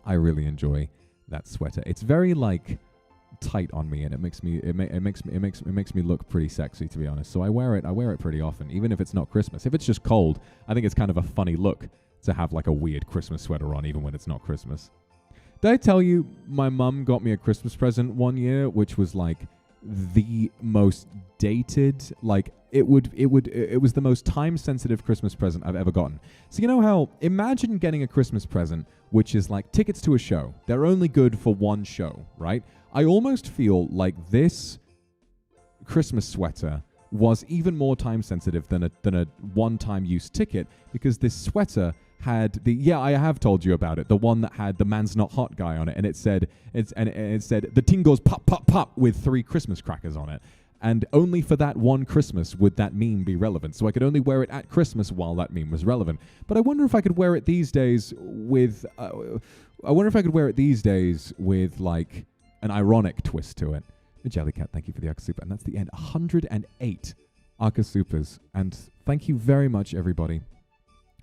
I really enjoy that sweater. It's very tight on me, and it makes me look pretty sexy, to be honest. So I wear it pretty often, even if it's not Christmas. If it's just cold, I think it's kind of a funny look to have a weird Christmas sweater on, even when it's not Christmas. Did I tell you my mum got me a Christmas present one year, which was the most dated, it was the most time-sensitive Christmas present I've ever gotten. So you know how, imagine getting a Christmas present which is tickets to a show. They're only good for one show, right? I almost feel like this Christmas sweater was even more time-sensitive than a one-time use ticket, because this sweater had I have told you about it, the one that had the "man's not hot" guy on it, and it said "the ting goes pop pop pop" with 3 Christmas crackers on it. And only for that one Christmas would that meme be relevant. So I could only wear it at Christmas while that meme was relevant. But I wonder if I could wear it these days with an ironic twist to it. Jellycat, thank you for the Akasupa. And that's the end. 108 Akasupas. And thank you very much, everybody.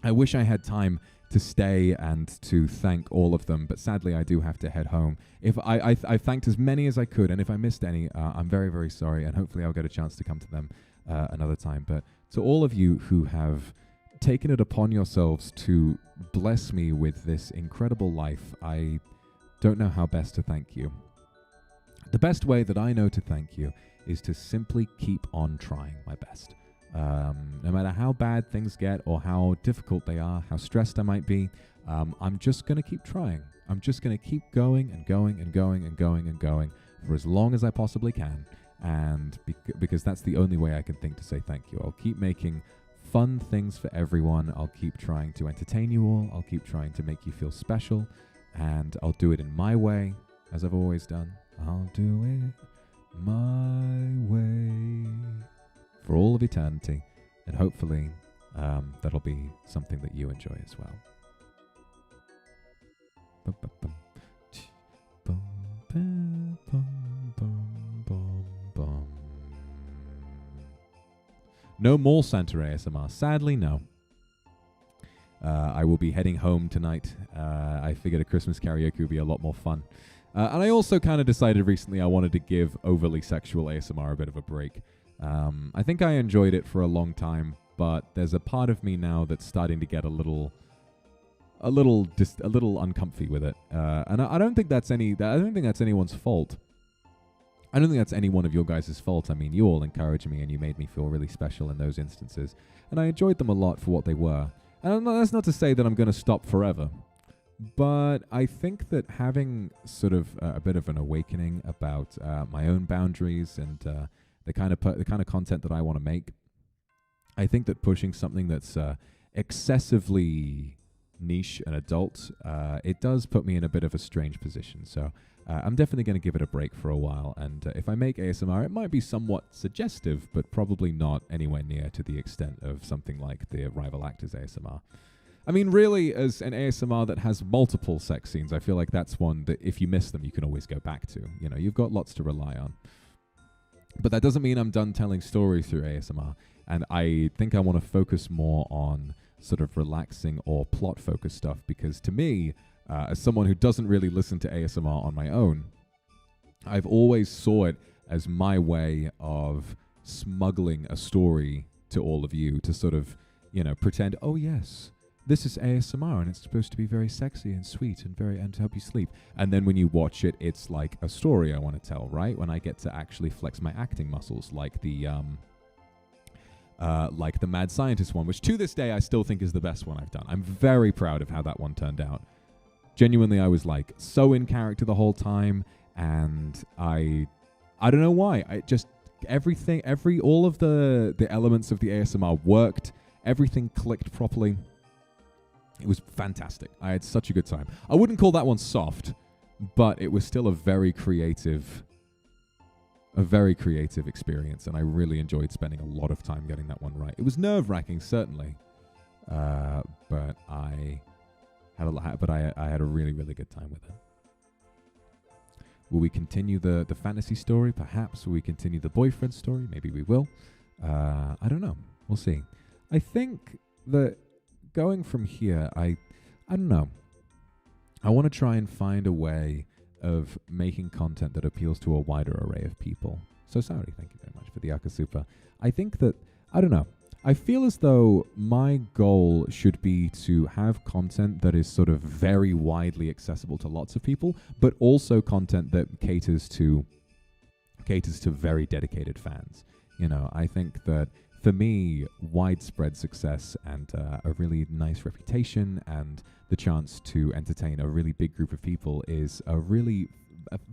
I wish I had time to stay and to thank all of them, but sadly I do have to head home. If I thanked as many as I could, and if I missed any, I'm very, very sorry, and hopefully I'll get a chance to come to them another time. But to all of you who have taken it upon yourselves to bless me with this incredible life, I don't know how best to thank you. The best way that I know to thank you is to simply keep on trying my best. No matter how bad things get or how difficult they are, how stressed I might be, I'm just going to keep trying. I'm just going to keep going and going and going and going and going for as long as I possibly can. And because that's the only way I can think to say thank you. I'll keep making fun things for everyone. I'll keep trying to entertain you all. I'll keep trying to make you feel special. And I'll do it in my way, as I've always done. I'll do it my way for all of eternity. And hopefully that'll be something that you enjoy as well. No more Santa ASMR. Sadly, no. I will be heading home tonight. I figured a Christmas karaoke would be a lot more fun. And I also kind of decided recently I wanted to give overly sexual ASMR a bit of a break. I think I enjoyed it for a long time, but there's a part of me now that's starting to get a little uncomfy with it. And I don't think that's anyone's fault. I don't think that's any one of your guys' fault. I mean, you all encouraged me and you made me feel really special in those instances. And I enjoyed them a lot for what they were. And that's not to say that I'm going to stop forever. But I think that having sort of a bit of an awakening about my own boundaries and the kind of content that I want to make, I think that pushing something that's excessively niche and adult, it does put me in a bit of a strange position. So I'm definitely going to give it a break for a while. And if I make ASMR, it might be somewhat suggestive, but probably not anywhere near to the extent of something like the Rival Actors ASMR. I mean, really, as an ASMR that has multiple sex scenes, I feel like that's one that if you miss them, you can always go back to. You know, you've got lots to rely on. But that doesn't mean I'm done telling stories through ASMR. And I think I want to focus more on sort of relaxing or plot-focused stuff, because to me, as someone who doesn't really listen to ASMR on my own, I've always saw it as my way of smuggling a story to all of you to sort of, you know, pretend, oh yes, this is ASMR and it's supposed to be very sexy and sweet and to help you sleep. And then when you watch it, it's like a story I want to tell, right? When I get to actually flex my acting muscles, like the Mad Scientist one, which to this day I still think is the best one I've done. I'm very proud of how that one turned out. Genuinely, I was like so in character the whole time, and I don't know why. I just all of the elements of the ASMR worked. Everything clicked properly. It was fantastic. I had such a good time. I wouldn't call that one soft, but it was still a very creative experience, and I really enjoyed spending a lot of time getting that one right. It was nerve-wracking, certainly, but I had a really, really good time with it. Will we continue the fantasy story? Perhaps. Will we continue the boyfriend story? Maybe we will. I don't know. We'll see. I think that going from here, I don't know. I want to try and find a way of making content that appeals to a wider array of people. So sorry, thank you very much for the Akasupa. I think that, I don't know. I feel as though my goal should be to have content that is sort of very widely accessible to lots of people, but also content that caters to very dedicated fans. You know, I think that for me, widespread success and a really nice reputation and the chance to entertain a really big group of people is a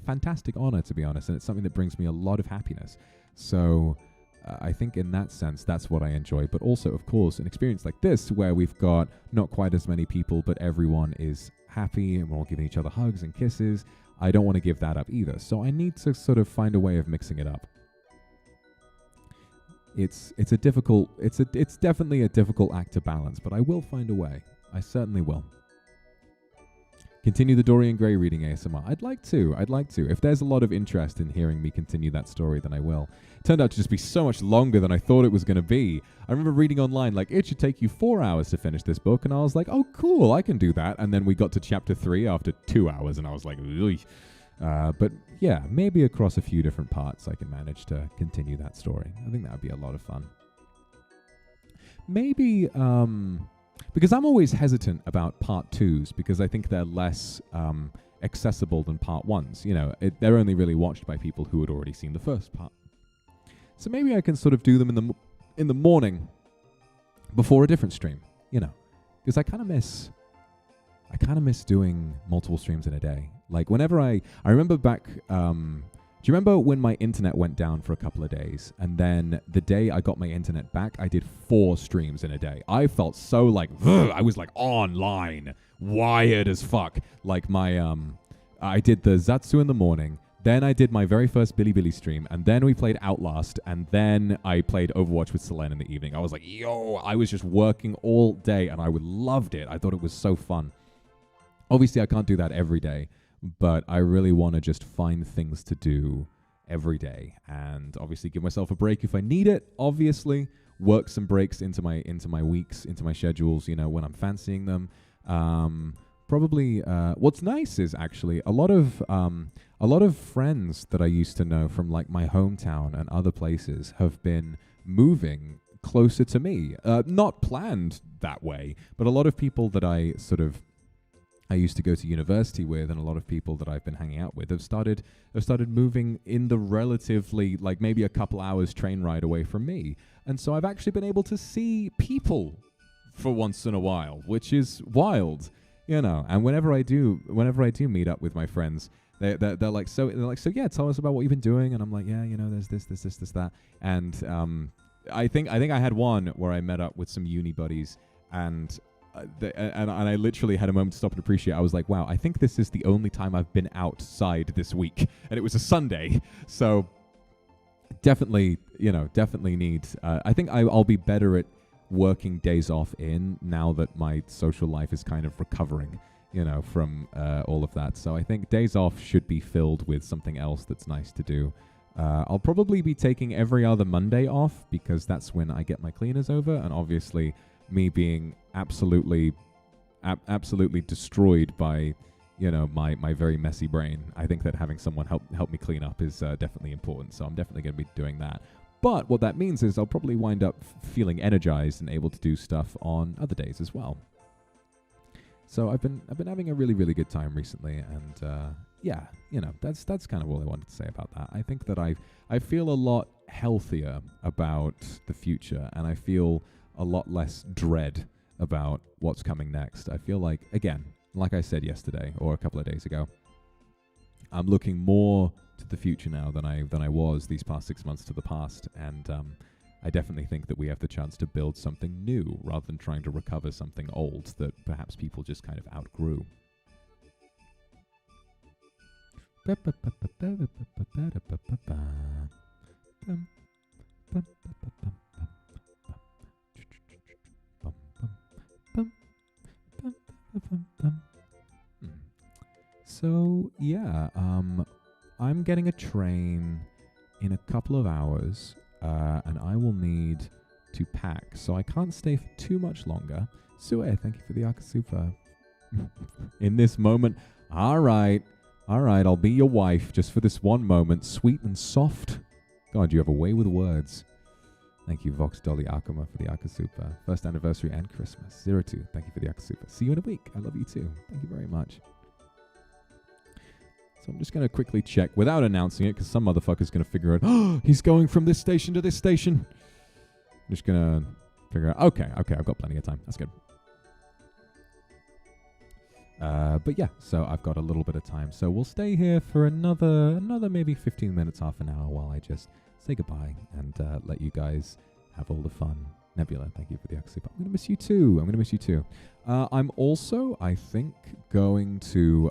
fantastic honor, to be honest, and it's something that brings me a lot of happiness. So I think in that sense, that's what I enjoy. But also, of course, an experience like this where we've got not quite as many people, but everyone is happy and we're all giving each other hugs and kisses, I don't want to give that up either. So I need to sort of find a way of mixing it up. It's definitely a difficult act to balance, but I will find a way. I certainly will. Continue the Dorian Gray reading ASMR. I'd like to. If there's a lot of interest in hearing me continue that story, then I will. It turned out to just be so much longer than I thought it was going to be. I remember reading online, like, it should take you 4 hours to finish this book, and I was like, oh, cool, I can do that. And then we got to chapter 3 after 2 hours, and I was like, ugh. But yeah, maybe across a few different parts I can manage to continue that story. I think that would be a lot of fun. Maybe, because I'm always hesitant about part 2s because I think they're less accessible than part 1s. You know, they're only really watched by people who had already seen the first part. So maybe I can sort of do them in the morning before a different stream, you know, because I kind of miss doing multiple streams in a day. Like whenever I remember back, do you remember when my internet went down for a couple of days and then the day I got my internet back, I did 4 streams in a day. I felt so like, I was like online, wired as fuck. Like my, I did the Zatsu in the morning, then I did my very first Bilibili stream, and then we played Outlast, and then I played Overwatch with Selene in the evening. I was like, yo, I was just working all day and I loved it. I thought it was so fun. Obviously, I can't do that every day, but I really want to just find things to do every day and obviously give myself a break if I need it. Obviously, work some breaks into my weeks, into my schedules, you know, when I'm fancying them. Probably what's nice is actually a lot of friends that I used to know from like my hometown and other places have been moving closer to me. Not planned that way, but a lot of people that I used to go to university with, and a lot of people that I've been hanging out with have started moving in the relatively, like maybe a couple hours train ride away from me. And so I've actually been able to see people for once in a while, which is wild, you know. And whenever I do meet up with my friends, they're like, so yeah, tell us about what you've been doing. And I'm like, yeah, you know, there's this, that. And I think I had one where I met up with some uni buddies, and I literally had a moment to stop and appreciate. I was like, wow, I think this is the only time I've been outside this week. And it was a Sunday. So definitely need, I think I'll be better at working days off in now that my social life is kind of recovering, you know, from all of that. So I think days off should be filled with something else that's nice to do. I'll probably be taking every other Monday off because that's when I get my cleaners over. And obviously, me being absolutely destroyed by, you know, my very messy brain, I think that having someone help me clean up is definitely important. So I'm definitely going to be doing that. But what that means is I'll probably wind up feeling energized and able to do stuff on other days as well. So I've been having a really, really good time recently, and yeah, you know, that's kind of all I wanted to say about that. I think that I feel a lot healthier about the future, and I feel a lot less dread about what's coming next. I feel like, again, like I said yesterday or a couple of days ago, I'm looking more to the future now than I was these past 6 months to the past, and I definitely think that we have the chance to build something new rather than trying to recover something old that perhaps people just kind of outgrew. So yeah, I'm getting a train in a couple of hours, and I will need to pack, so I can't stay for too much longer. Sue, thank you for the Akasupa. In this moment, all right, I'll be your wife just for this one moment, sweet and soft. God, you have a way with words. Thank you, Vox Dolly Akuma, for the Akasupa. First anniversary and Christmas. 02, thank you for the Akasupa. See you in a week. I love you too. Thank you very much. So I'm just going to quickly check without announcing it, because some motherfucker's going to figure out, oh, he's going from this station to this station. I'm just going to figure out, okay, I've got plenty of time. That's good. But yeah, so I've got a little bit of time. So we'll stay here for another maybe 15 minutes, half an hour, while I just say goodbye and let you guys have all the fun. Nebula, thank you for the Akasupa. I'm going to miss you too. I'm also, I think, going to...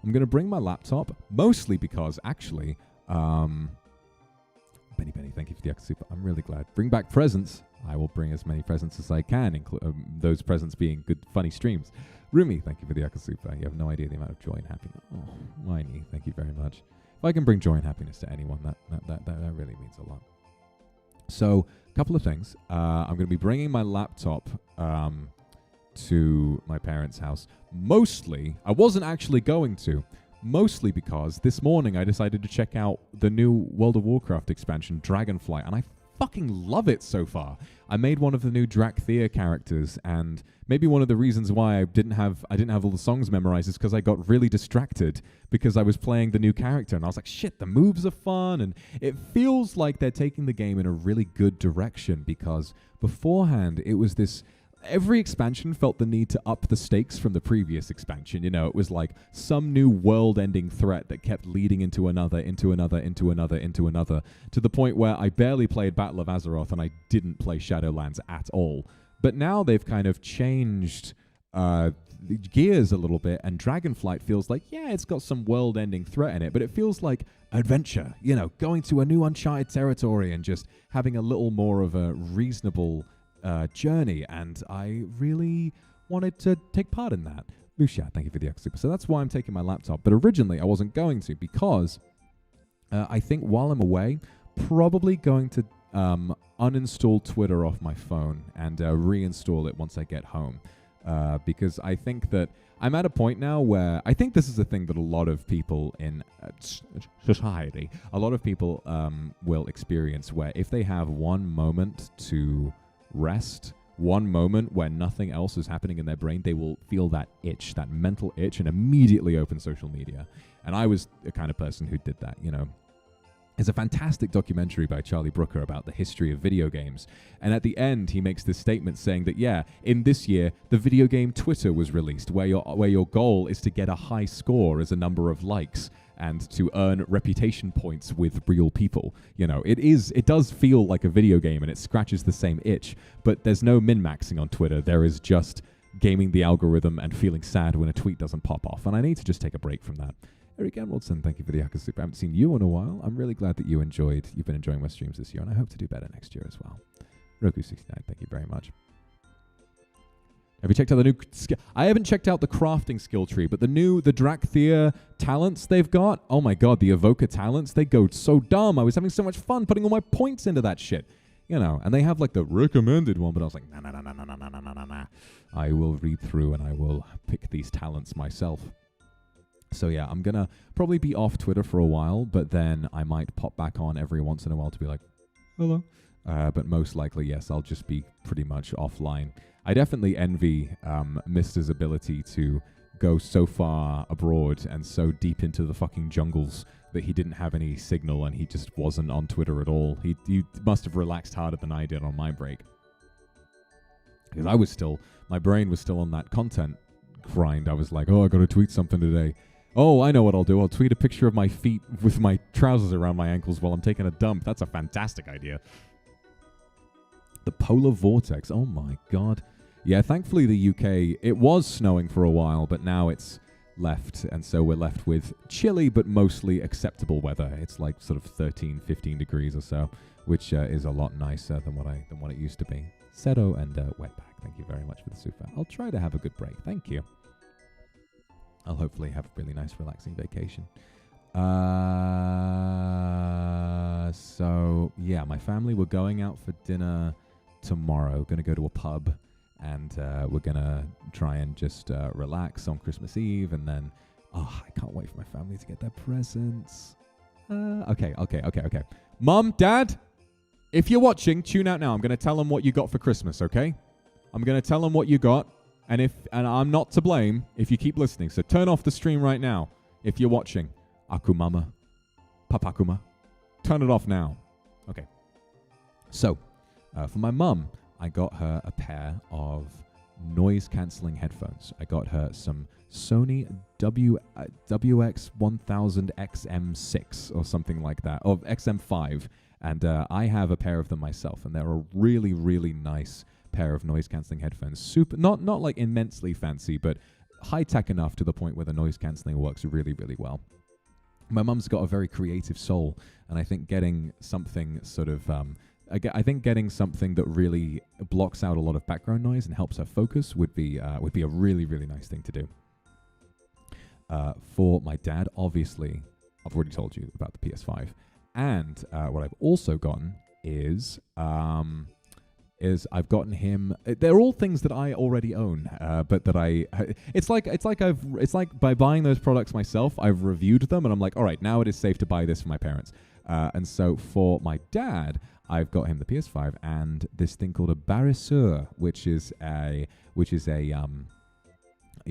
I'm going to bring my laptop, mostly because, actually, Benny, thank you for the Akasupa. I'm really glad. Bring back presents. I will bring as many presents as I can, those presents being good, funny streams. Rumi, thank you for the Akasupa. You have no idea the amount of joy and happiness. Oh, Winey, thank you very much. If I can bring joy and happiness to anyone, that really means a lot. So, a couple of things. I'm going to be bringing my laptop to my parents' house. Mostly, I wasn't actually going to. Mostly because this morning I decided to check out the new World of Warcraft expansion, Dragonflight, and I fucking love it so far. I made one of the new Drakthea characters, and maybe one of the reasons why I didn't have all the songs memorized is because I got really distracted because I was playing the new character, and I was like, shit, the moves are fun, and it feels like they're taking the game in a really good direction, because beforehand it was this... Every expansion felt the need to up the stakes from the previous expansion. You know, it was like some new world-ending threat that kept leading into another, to the point where I barely played Battle of Azeroth and I didn't play Shadowlands at all. But now they've kind of changed the gears a little bit, and Dragonflight feels like, yeah, it's got some world-ending threat in it, but it feels like adventure, you know, going to a new uncharted territory and just having a little more of a reasonable... journey, and I really wanted to take part in that. Lucia, thank you for the extra super. So that's why I'm taking my laptop, but originally I wasn't going to, because I think while I'm away, probably going to uninstall Twitter off my phone and reinstall it once I get home, because I think that I'm at a point now where I think this is a thing that a lot of people in society, a lot of people will experience, where if they have one moment to rest, one moment where nothing else is happening in their brain, they will feel that itch, that mental itch, and immediately open social media. And I was the kind of person who did that, you know. There's a fantastic documentary by Charlie Brooker about the history of video games. And at the end, he makes this statement saying that, yeah, in this year, the video game Twitter was released, where your goal is to get a high score as a number of likes and to earn reputation points with real people. You know, it does feel like a video game, and it scratches the same itch, but there's no min-maxing on Twitter. There is just gaming the algorithm and feeling sad when a tweet doesn't pop off. And I need to just take a break from that. Eric Emeraldson, thank you for the Yaka Super. I haven't seen you in a while. I'm really glad that you've been enjoying my streams this year, and I hope to do better next year as well. Roku69, thank you very much. Have you checked out the new... I haven't checked out the crafting skill tree, but the Drakthea talents they've got, oh my god, the Evoker talents, they go so dumb. I was having so much fun putting all my points into that shit. You know, and they have like the recommended one, but I was like, nah. I will read through and I will pick these talents myself. So yeah, I'm going to probably be off Twitter for a while, but then I might pop back on every once in a while to be like, hello. But most likely, yes, I'll just be pretty much offline. I definitely envy Mr's ability to go so far abroad and so deep into the fucking jungles that he didn't have any signal and he just wasn't on Twitter at all. He must have relaxed harder than I did on my break. Because my brain was still on that content grind. I was like, oh, I got to tweet something today. Oh, I know what I'll do. I'll tweet a picture of my feet with my trousers around my ankles while I'm taking a dump. That's a fantastic idea. The polar vortex. Oh my god. Yeah, thankfully the UK, it was snowing for a while, but now it's left, and so we're left with chilly but mostly acceptable weather. It's like sort of 13, 15 degrees or so, which is a lot nicer than what it used to be. Seto and Wetback, thank you very much for the super. I'll try to have a good break. Thank you. I'll hopefully have a really nice, relaxing vacation. So, yeah, my family, we're going out for dinner tomorrow. Going to go to a pub, and we're going to try and just relax on Christmas Eve, and then, I can't wait for my family to get their presents. Okay. Mom, Dad, if you're watching, tune out now. I'm going to tell them what you got for Christmas, okay? I'm going to tell them what you got. And I'm not to blame if you keep listening. So turn off the stream right now if you're watching. Akumama. Papakuma. Turn it off now. Okay. So, for my mum, I got her a pair of noise-cancelling headphones. I got her some Sony WX1000XM6 or something like that. Or XM5. And I have a pair of them myself. And they're a really, really nice pair of noise-cancelling headphones. Super, not like immensely fancy, but high-tech enough to the point where the noise-cancelling works really, really well. My mum's got a very creative soul, and I think getting something sort of, I think getting something that really blocks out a lot of background noise and helps her focus would be a really, really nice thing to do. For my dad, obviously, I've already told you about the PS5, and what I've also gotten is I've gotten him. They're all things that I already own, but that it's like by buying those products myself, I've reviewed them, and I'm like, all right, now it is safe to buy this for my parents. And so for my dad, I've got him the PS5 and this thing called a barrisseur, which is a you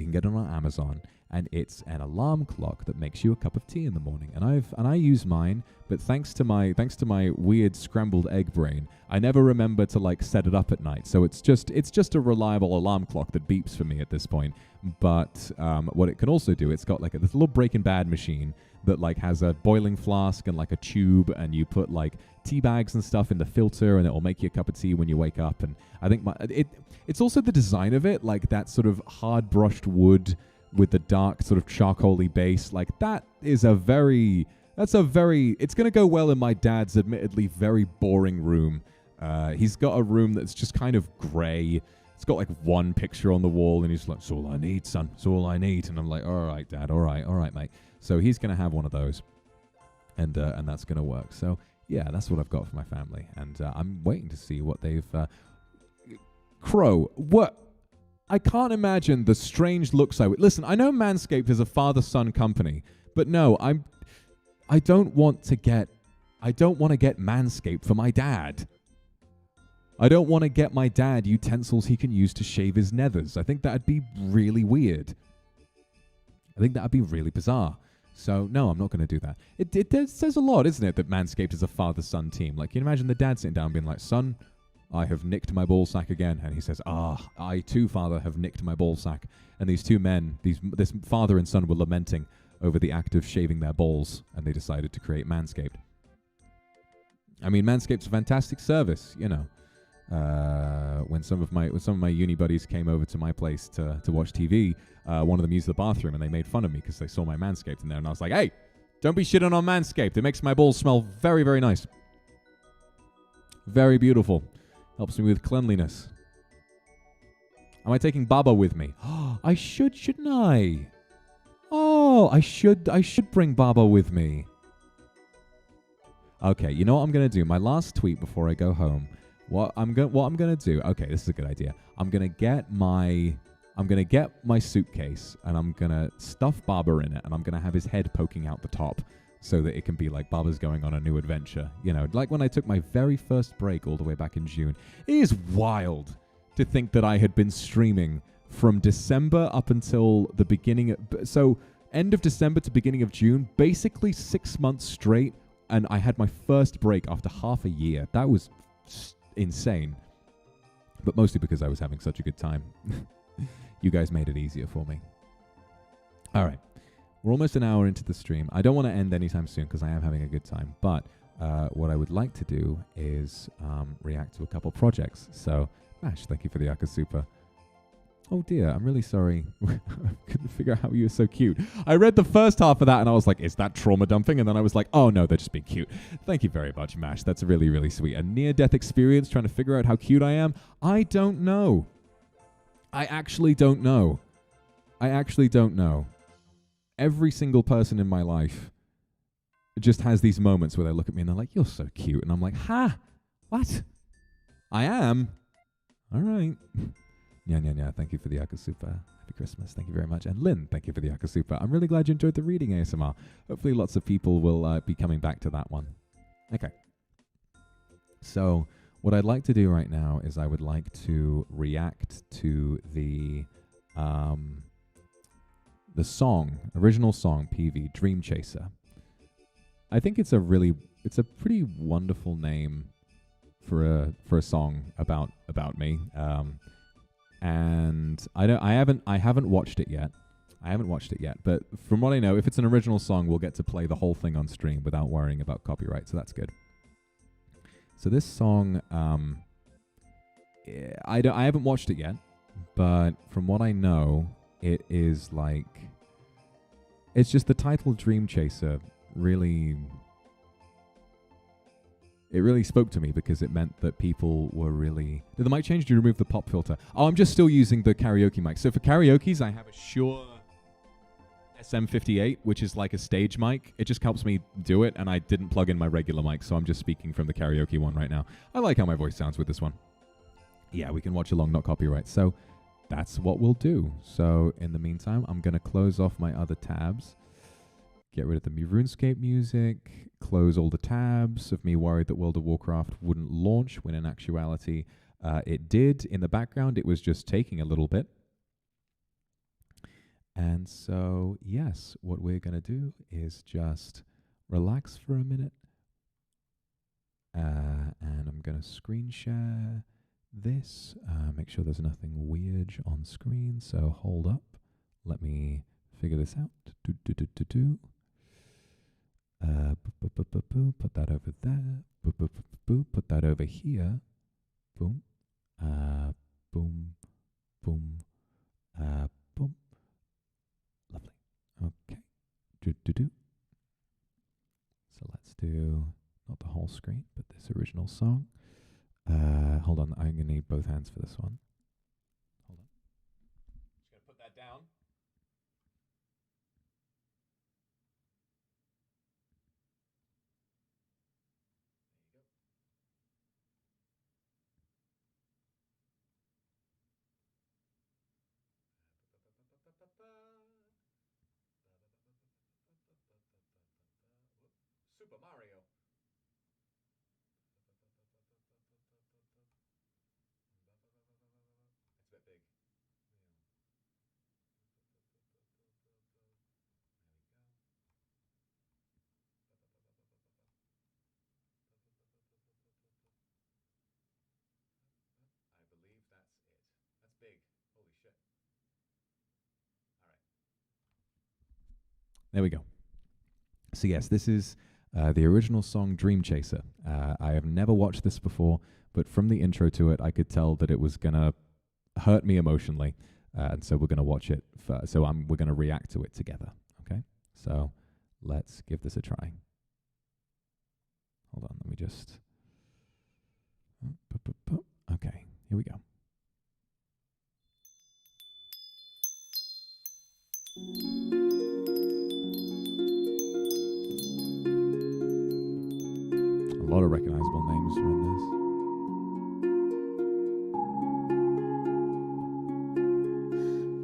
can get it on Amazon, and it's an alarm clock that makes you a cup of tea in the morning. And I use mine, but thanks to my weird scrambled egg brain, I never remember to like set it up at night. So it's just a reliable alarm clock that beeps for me at this point. But what it can also do, it's got like this little Breaking Bad machine that like has a boiling flask and like a tube, and you put like tea bags and stuff in the filter, and it will make you a cup of tea when you wake up. And I think it's also the design of it, like that sort of hard brushed wood with the dark sort of charcoaly base. Like it's going to go well in my dad's admittedly very boring room. He's got a room that's just kind of grey. It's got like one picture on the wall, and he's like, "It's all I need, son. It's all I need." And I'm like, "All right, Dad. All right, mate." So he's going to have one of those, and that's going to work. So yeah, that's what I've got for my family, and I'm waiting to see what they've. Crow, what? I can't imagine the strange looks I would. Listen, I know Manscaped is a father-son company, but no, I don't want to get Manscaped for my dad. I don't want to get my dad utensils he can use to shave his nethers. I think that'd be really weird. I think that'd be really bizarre. So, no, I'm not going to do that. It says a lot, isn't it, that Manscaped is a father-son team? Like, you can imagine the dad sitting down being like, "Son, I have nicked my ball sack again." And he says, "I too, father, have nicked my ball sack." And these two men, this father and son, were lamenting over the act of shaving their balls, and they decided to create Manscaped. I mean, Manscaped's a fantastic service, you know. When some of my uni buddies came over to my place to watch TV, one of them used the bathroom, and they made fun of me because they saw my Manscaped in there, and I was like, "Hey, don't be shitting on Manscaped. It makes my balls smell very, very nice. Very beautiful. Helps me with cleanliness." Am I taking Baba with me? I shouldn't I? Oh, I should bring Baba with me. Okay, you know what I'm gonna do? My last tweet before I go home. What I'm gonna do? Okay, this is a good idea. I'm gonna get my suitcase, and I'm gonna stuff Baba in it, and I'm gonna have his head poking out the top, so that it can be like Baba's going on a new adventure. You know, like when I took my very first break all the way back in June. It is wild to think that I had been streaming from December up until the beginning so end of December to beginning of June, basically 6 months straight, and I had my first break after half a year. That was insane. But mostly because I was having such a good time. You guys made it easier for me. All right. We're almost an hour into the stream. I don't want to end anytime soon because I am having a good time. But what I would like to do is react to a couple projects. So, Mash, thank you for the Akasupa. Oh dear, I'm really sorry. I couldn't figure out how you were so cute. I read the first half of that and I was like, is that trauma dumping? And then I was like, oh no, they're just being cute. Thank you very much, Mash. That's really, really sweet. A near-death experience trying to figure out how cute I am? I don't know. I actually don't know. Every single person in my life just has these moments where they look at me and they're like, "You're so cute." And I'm like, "Ha? What? I am? All right." Yeah. Thank you for the Akasupa. Happy Christmas. Thank you very much. And Lynn, thank you for the Akasupa. I'm really glad you enjoyed the reading ASMR. Hopefully lots of people will be coming back to that one. Okay. So what I'd like to do right now is I would like to react to the original song, PV, Dream Chaser. I think it's a pretty wonderful name for a song about me. And I haven't watched it yet. But from what I know, if it's an original song, we'll get to play the whole thing on stream without worrying about copyright, so that's good. So this song, I haven't watched it yet, but from what I know, it is like, it's just the title Dream Chaser really spoke to me because it meant that people were really... Did the mic change? Did you remove the pop filter? Oh, I'm just still using the karaoke mic. So for karaoke's, I have a Shure SM58, which is like a stage mic. It just helps me do it, and I didn't plug in my regular mic, so I'm just speaking from the karaoke one right now. I like how my voice sounds with this one. Yeah, we can watch along, not copyright. So that's what we'll do. So in the meantime, I'm going to close off my other tabs. get rid of the RuneScape music, close all the tabs of me worried that World of Warcraft wouldn't launch, when in actuality it did. In the background, it was just taking a little bit. And so, yes, what we're going to do is just relax for a minute. And I'm going to screen share this. Make sure there's nothing weird on screen. So hold up. Let me figure this out. Put that over there. Put that over here. Boom. Boom. Boom. Boom. Lovely. Okay. So let's do not the whole screen, but this original song. Hold on. I'm going to need both hands for this one. Hold on. Just going to put that down. Super Mario. That's a bit big. I believe that's it. That's big. Holy shit. All right. There we go. So yes, this is the original song Dream Chaser. I have never watched this before, but from the intro to it, I could tell that it was going to hurt me emotionally. And so we're going to watch it. We're going to react to it together. Okay? So let's give this a try. Hold on. Let me just... Okay. Here we go. A lot of recognizable names are in this.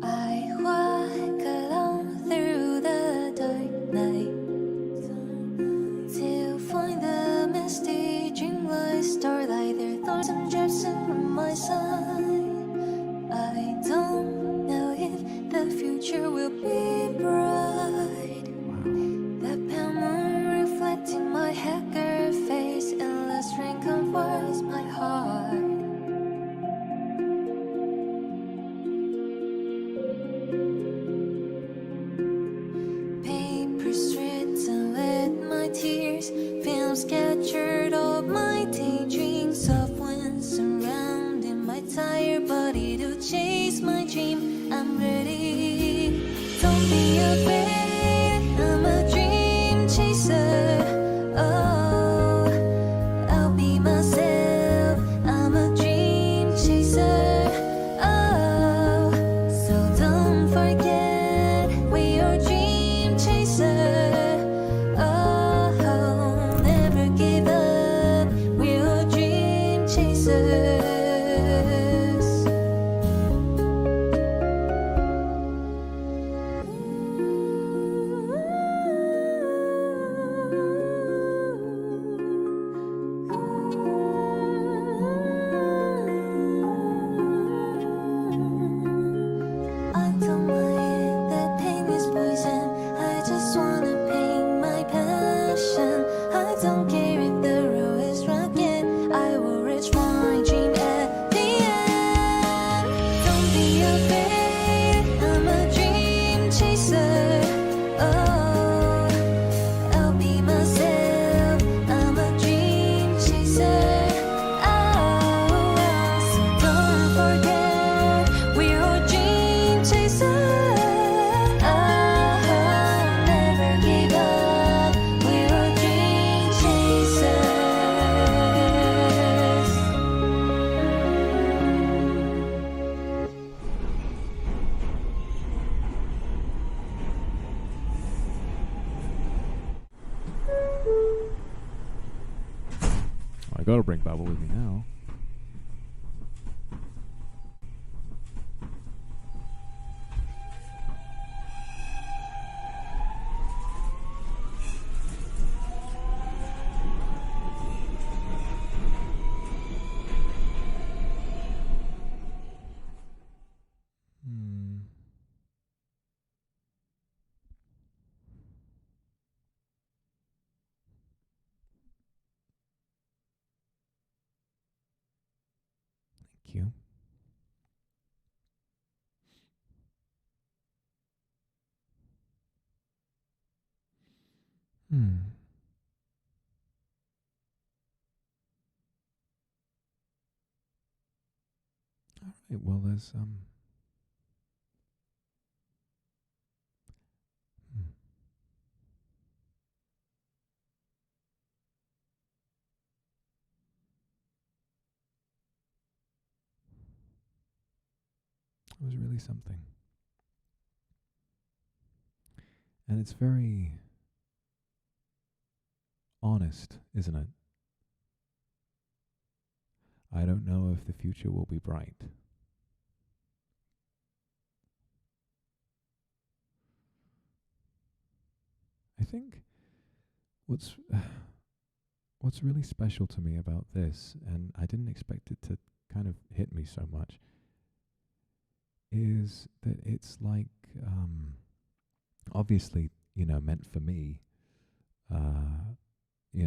I walk along through the dark night to find the misty dreamlight starlight. There are thorns and drips in my side. I don't know if the future will be bright. The pale moon reflecting my haggard face, endless rain comforts my heart. Paper streets and with my tears, films captured all my daydreams. Soft winds surrounding my tired body to chase my dream. I'm ready. Don't be afraid, I'm a dream chaser. Oh, I'll be myself. I'm a dream chaser. Oh, so don't forget we are dream chaser. Oh, never give up. We are dream chasers. I don't mind that pain is poison. I just wanna paint my passion. I don't care if the road is rugged. I will reach my dream at the end. Don't be afraid, I'm a dream chaser. Oh, I'll be myself. I'm a dream chaser. Oh, so don't forget we're all dream chasers. Oh, never give up. We're all dream chasers. I gotta bring Babel with me now. you. All right, well, there's it was really something. And it's very honest, isn't it? I don't know if the future will be bright. I think what's really special to me about this, and I didn't expect it to kind of hit me so much, is that it's like, obviously, meant for me,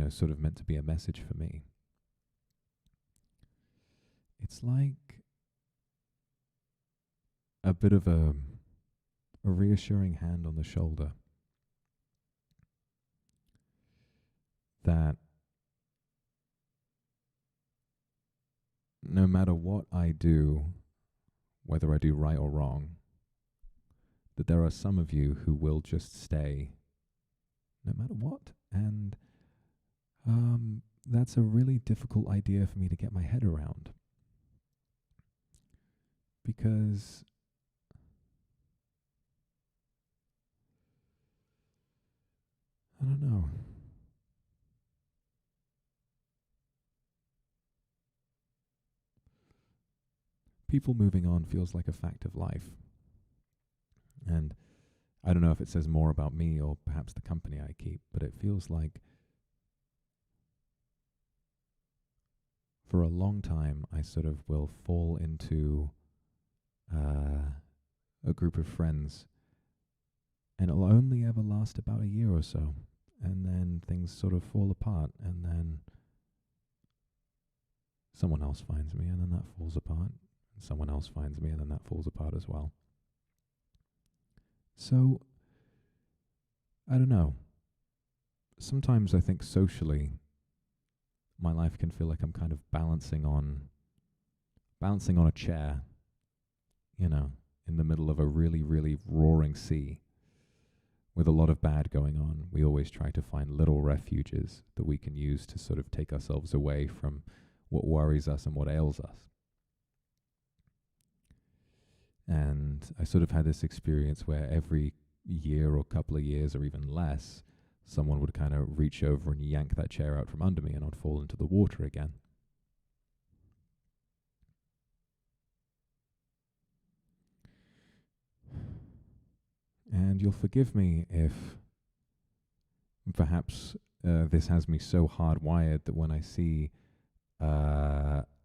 sort of meant to be a message for me. It's like a bit of a reassuring hand on the shoulder that no matter what I do, whether I do right or wrong, that there are some of you who will just stay no matter what. And that's a really difficult idea for me to get my head around. Because I don't know. People moving on feels like a fact of life. And I don't know if it says more about me or perhaps the company I keep, but it feels like for a long time I sort of will fall into a group of friends, and it'll only ever last about a year or so, and then things sort of fall apart, and then someone else finds me, and then that falls apart. Someone else finds me, and then that falls apart as well. So, I don't know. Sometimes I think socially, my life can feel like I'm kind of balancing on a chair, in the middle of a really, really roaring sea with a lot of bad going on. We always try to find little refuges that we can use to sort of take ourselves away from what worries us and what ails us. And I sort of had this experience where every year or couple of years or even less, someone would kind of reach over and yank that chair out from under me, and I'd fall into the water again. And you'll forgive me if perhaps this has me so hardwired that when I see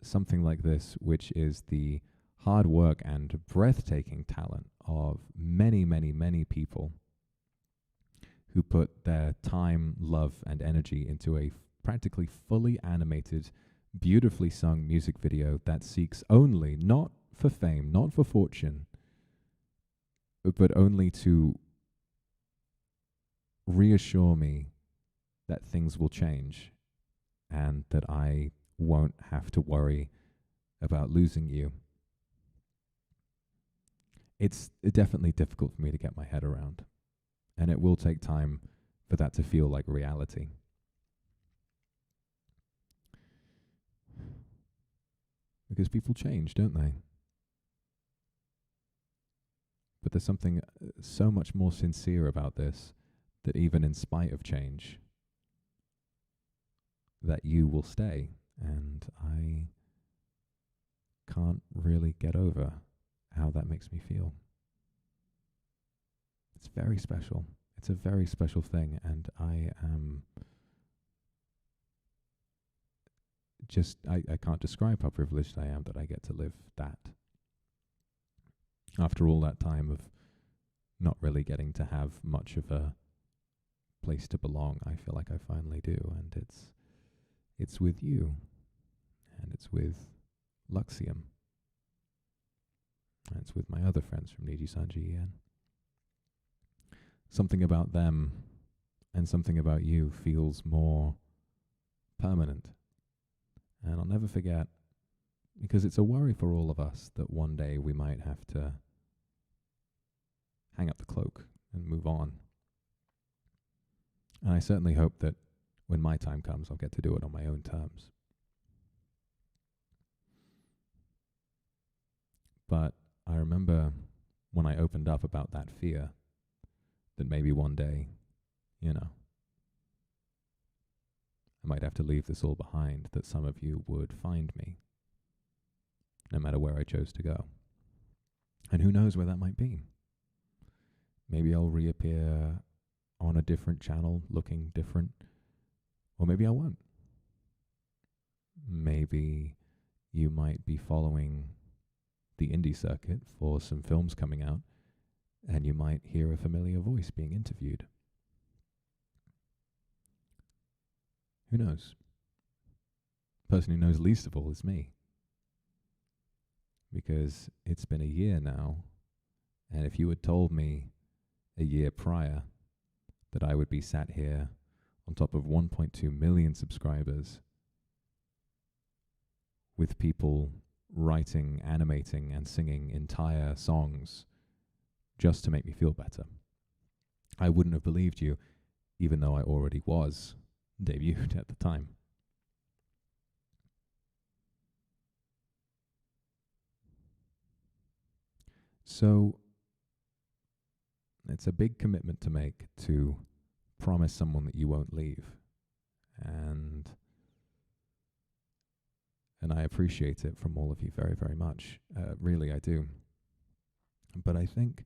something like this, which is the hard work and breathtaking talent of many, many, many people who put their time, love, and energy into a practically fully animated, beautifully sung music video that seeks only, not for fame, not for fortune, but only to reassure me that things will change and that I won't have to worry about losing you. It's definitely difficult for me to get my head around, and it will take time for that to feel like reality. Because people change, don't they? But there's something so much more sincere about this, that even in spite of change, that you will stay. And I can't really get over how that makes me feel. It's very special. It's a very special thing, and I am I can't describe how privileged I am that I get to live that. After all that time of not really getting to have much of a place to belong, I feel like I finally do, and it's with you, and it's with Luxiem, And it's with my other friends from NIJISANJI, and something about them and something about you feels more permanent. And I'll never forget, because it's a worry for all of us that one day we might have to hang up the cloak and move on. And I certainly hope that when my time comes, I'll get to do it on my own terms. But I remember when I opened up about that fear, that maybe one day, I might have to leave this all behind, that some of you would find me, no matter where I chose to go. And who knows where that might be. Maybe I'll reappear on a different channel, looking different, or maybe I won't. Maybe you might be following the indie circuit for some films coming out, and you might hear a familiar voice being interviewed. Who knows? The person who knows least of all is me. Because it's been a year now, and if you had told me a year prior that I would be sat here on top of 1.2 million subscribers with people writing, animating, and singing entire songs just to make me feel better, I wouldn't have believed you, even though I already was debuted at the time. So it's a big commitment to make, to promise someone that you won't leave. And I appreciate it from all of you very, very much. Really, I do. But I think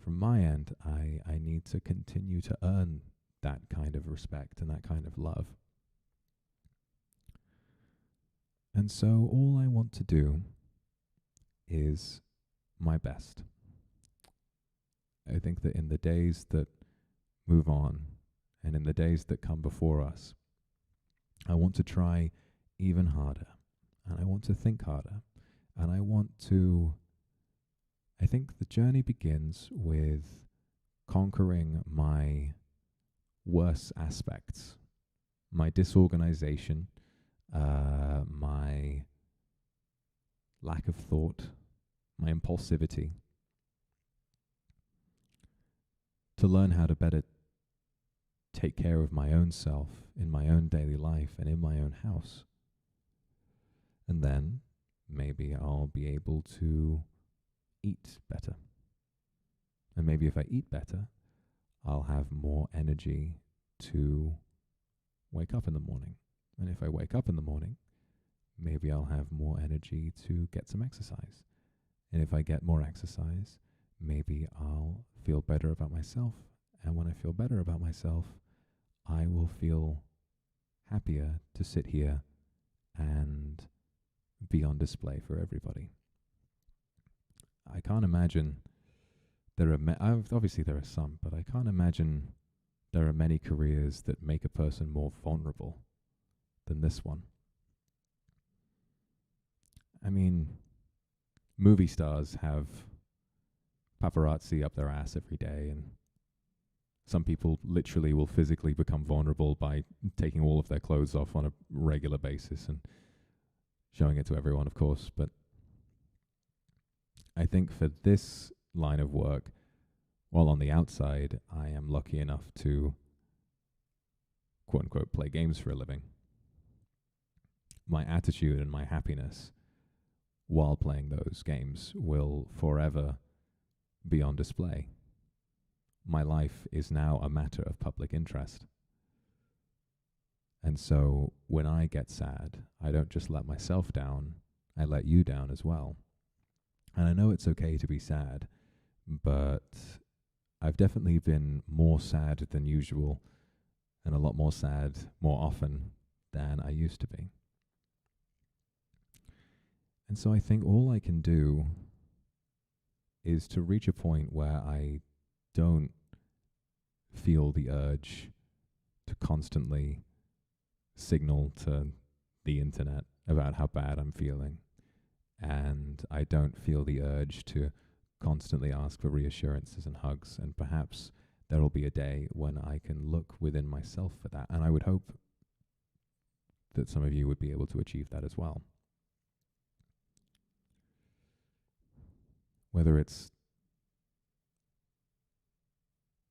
from my end, I need to continue to earn that kind of respect and that kind of love. And so all I want to do is my best. I think that in the days that move on and in the days that come before us, I want to try even harder, and I want to think harder, and I think the journey begins with conquering my worst aspects, my disorganization, my lack of thought, my impulsivity, to learn how to better take care of my own self in my own daily life and in my own house. And then maybe I'll be able to eat better. And maybe if I eat better, I'll have more energy to wake up in the morning. And if I wake up in the morning, maybe I'll have more energy to get some exercise. And if I get more exercise, maybe I'll feel better about myself. And when I feel better about myself, I will feel happier to sit here and be on display for everybody. I can't imagine there are obviously there are some, but I can't imagine there are many careers that make a person more vulnerable than this one. I mean, movie stars have paparazzi up their ass every day, and some people literally will physically become vulnerable by taking all of their clothes off on a regular basis and showing it to everyone, of course. But I think for this line of work, while on the outside, I am lucky enough to, quote unquote, play games for a living. My attitude and my happiness while playing those games will forever be on display. My life is now a matter of public interest. And so when I get sad, I don't just let myself down, I let you down as well. And I know it's okay to be sad, but I've definitely been more sad than usual, and a lot more sad more often than I used to be. And so I think all I can do is to reach a point where I don't feel the urge to constantly signal to the internet about how bad I'm feeling, and I don't feel the urge to constantly ask for reassurances and hugs. And perhaps there will be a day when I can look within myself for that. And I would hope that some of you would be able to achieve that as well. Whether it's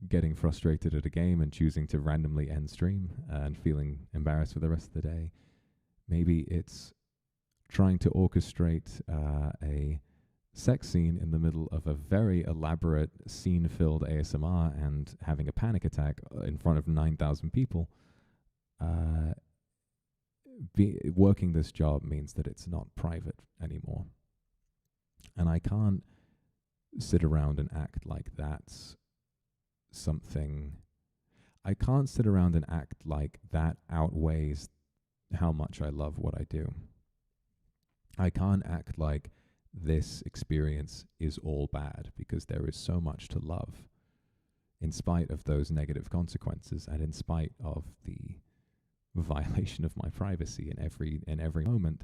getting frustrated at a game and choosing to randomly end stream and feeling embarrassed for the rest of the day. Maybe it's trying to orchestrate a sex scene in the middle of a very elaborate scene-filled ASMR and having a panic attack in front of 9,000 people. Working this job means that it's not private anymore. And I can't sit around and act like that's something. I can't sit around and act like that outweighs how much I love what I do. I can't act like this experience is all bad, because there is so much to love in spite of those negative consequences and in spite of the violation of my privacy in every moment.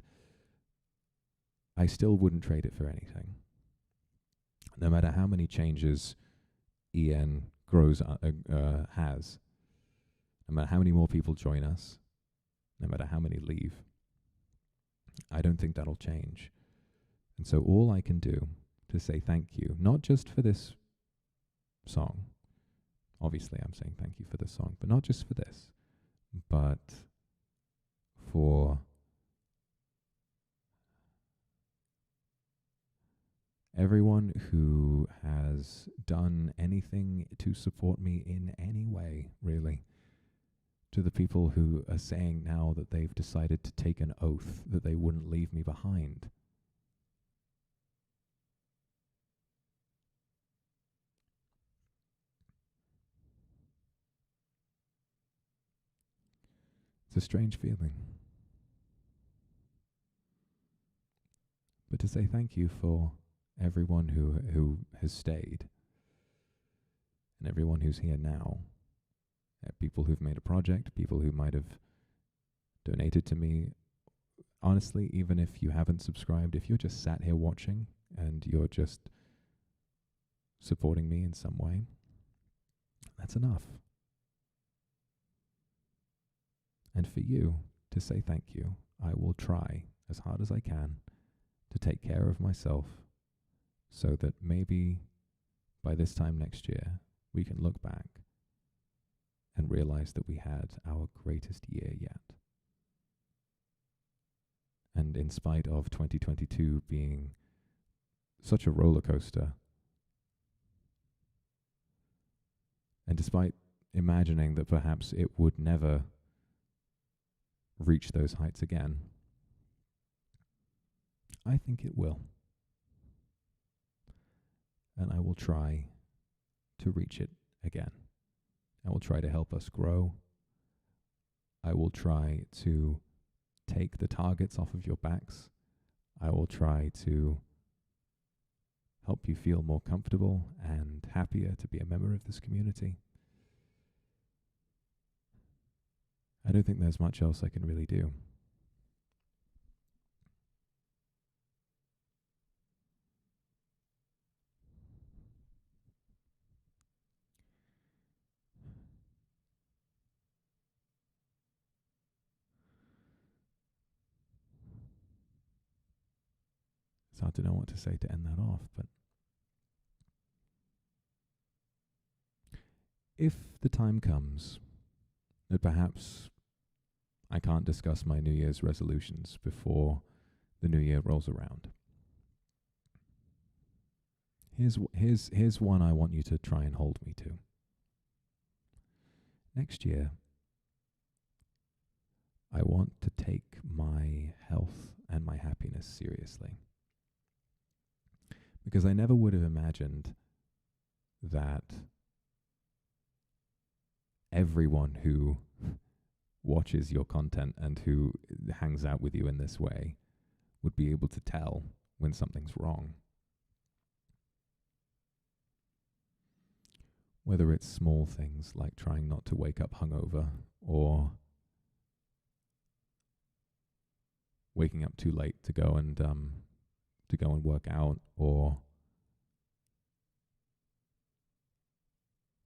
I still wouldn't trade it for anything. No matter how many changes EN has, no matter how many more people join us, no matter how many leave, I don't think that'll change. And so all I can do to say thank you, not just for this song, obviously I'm saying thank you for this song, but not just for this, but for everyone who has done anything to support me in any way, really. To the people who are saying now that they've decided to take an oath that they wouldn't leave me behind. It's a strange feeling. But to say thank you for everyone who has stayed and everyone who's here now, people who've made a project, people who might have donated to me. Honestly, even if you haven't subscribed, if you're just sat here watching and you're just supporting me in some way, that's enough. And for you to say thank you, I will try as hard as I can to take care of myself so that maybe by this time next year, we can look back and realize that we had our greatest year yet. And in spite of 2022 being such a roller coaster, and despite imagining that perhaps it would never reach those heights again, I think it will. And I will try to reach it again. I will try to help us grow. I will try to take the targets off of your backs. I will try to help you feel more comfortable and happier to be a member of this community. I don't think there's much else I can really do. It's hard to know what to say to end that off, but if the time comes that perhaps I can't discuss my New Year's resolutions before the new year rolls around, here's one I want you to try and hold me to. Next year, I want to take my health and my happiness seriously. Because I never would have imagined that everyone who watches your content and who hangs out with you in this way would be able to tell when something's wrong. Whether it's small things like trying not to wake up hungover or waking up too late to go and to go and work out, or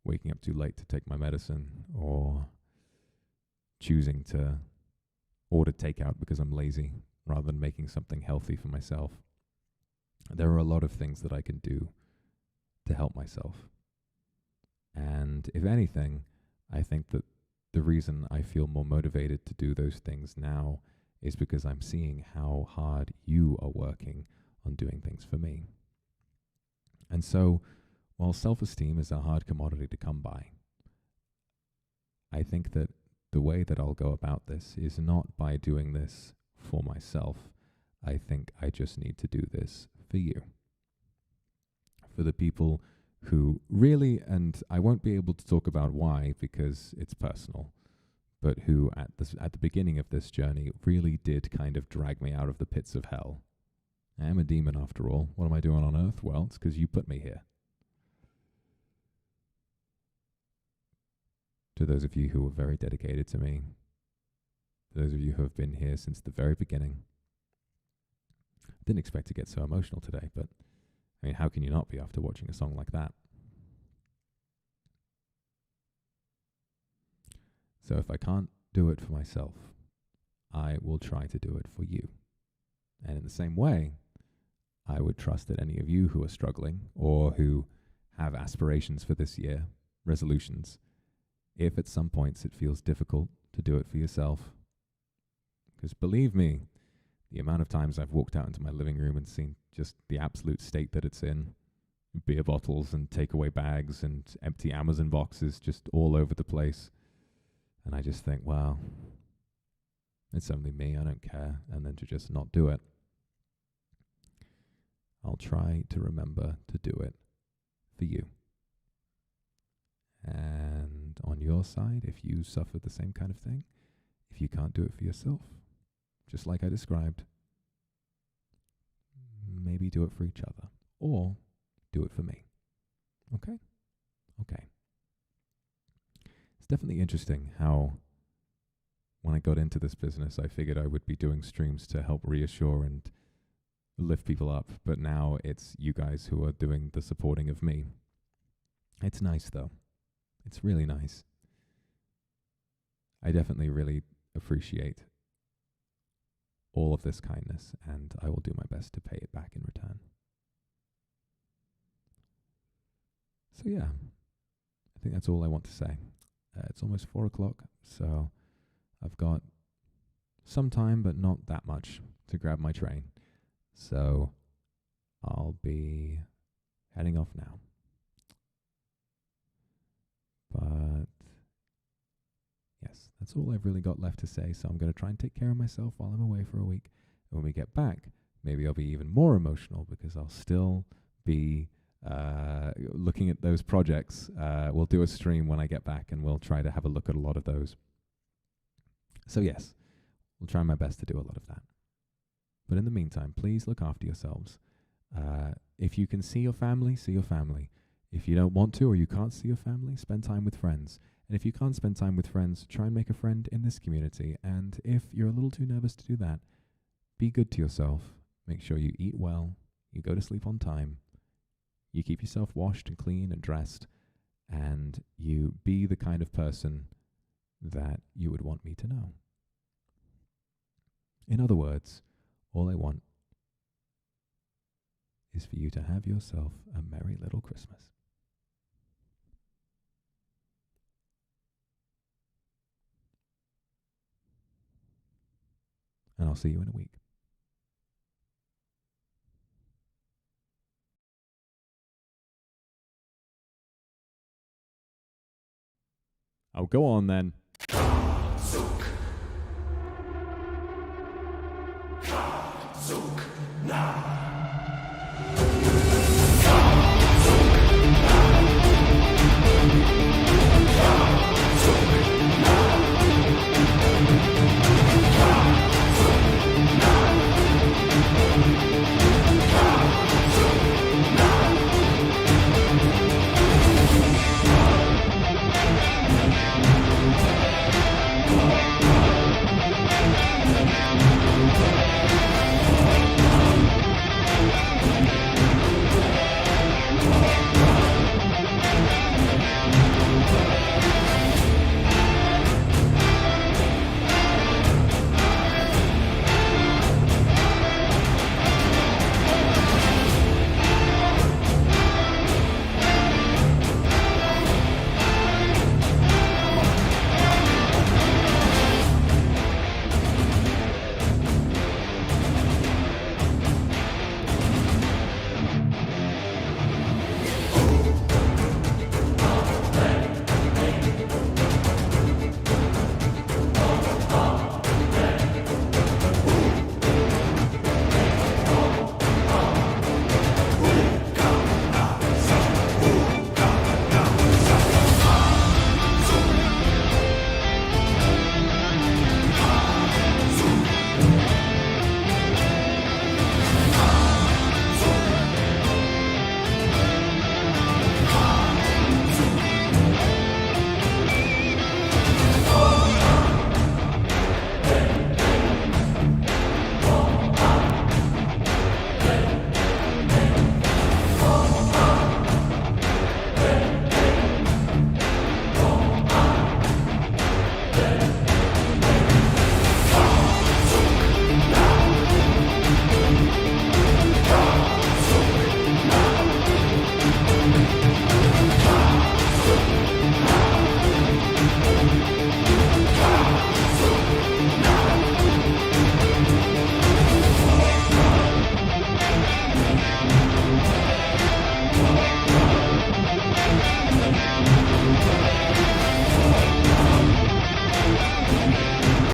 waking up too late to take my medicine, or choosing to order takeout because I'm lazy rather than making something healthy for myself. There are a lot of things that I can do to help myself. And if anything, I think that the reason I feel more motivated to do those things now is because I'm seeing how hard you are working on doing things for me. And so, while self-esteem is a hard commodity to come by, I think that the way that I'll go about this is not by doing this for myself. I think I just need to do this for you. For the people who really, and I won't be able to talk about why because it's personal, but who at the beginning of this journey really did kind of drag me out of the pits of hell. I am a demon after all. What am I doing on earth? Well, it's because you put me here. To those of you who are very dedicated to me, to those of you who have been here since the very beginning. I didn't expect to get so emotional today, but I mean, how can you not be after watching a song like that? So if I can't do it for myself, I will try to do it for you. And in the same way, I would trust that any of you who are struggling or who have aspirations for this year, resolutions, if at some points it feels difficult to do it for yourself, because believe me, the amount of times I've walked out into my living room and seen just the absolute state that it's in, beer bottles and takeaway bags and empty Amazon boxes just all over the place. And I just think, well, it's only me, I don't care, and then to just not do it. I'll try to remember to do it for you. And on your side, if you suffer the same kind of thing, if you can't do it for yourself, just like I described, maybe do it for each other, or do it for me. Okay? Okay. It's definitely interesting how when I got into this business, I figured I would be doing streams to help reassure and lift people up, but now it's you guys who are doing the supporting of me. It's nice though. It's really nice. I definitely really appreciate all of this kindness, and I will do my best to pay it back in return. So yeah, I think that's all I want to say. It's almost 4 o'clock, so I've got some time, but not that much, to grab my train. So I'll be heading off now. But yes, that's all I've really got left to say. So I'm going to try and take care of myself while I'm away for a week. And when we get back, maybe I'll be even more emotional because I'll still be looking at those projects. We'll do a stream when I get back and we'll try to have a look at a lot of those. So yes, we'll try my best to do a lot of that. But in the meantime, please look after yourselves. If you can see your family, see your family. If you don't want to or you can't see your family, spend time with friends. And if you can't spend time with friends, try and make a friend in this community. And if you're a little too nervous to do that, be good to yourself. Make sure you eat well, you go to sleep on time, you keep yourself washed and clean and dressed, and you be the kind of person that you would want me to know. In other words, all I want is for you to have yourself a merry little Christmas. And I'll see you in a week. Oh, go on then. Now.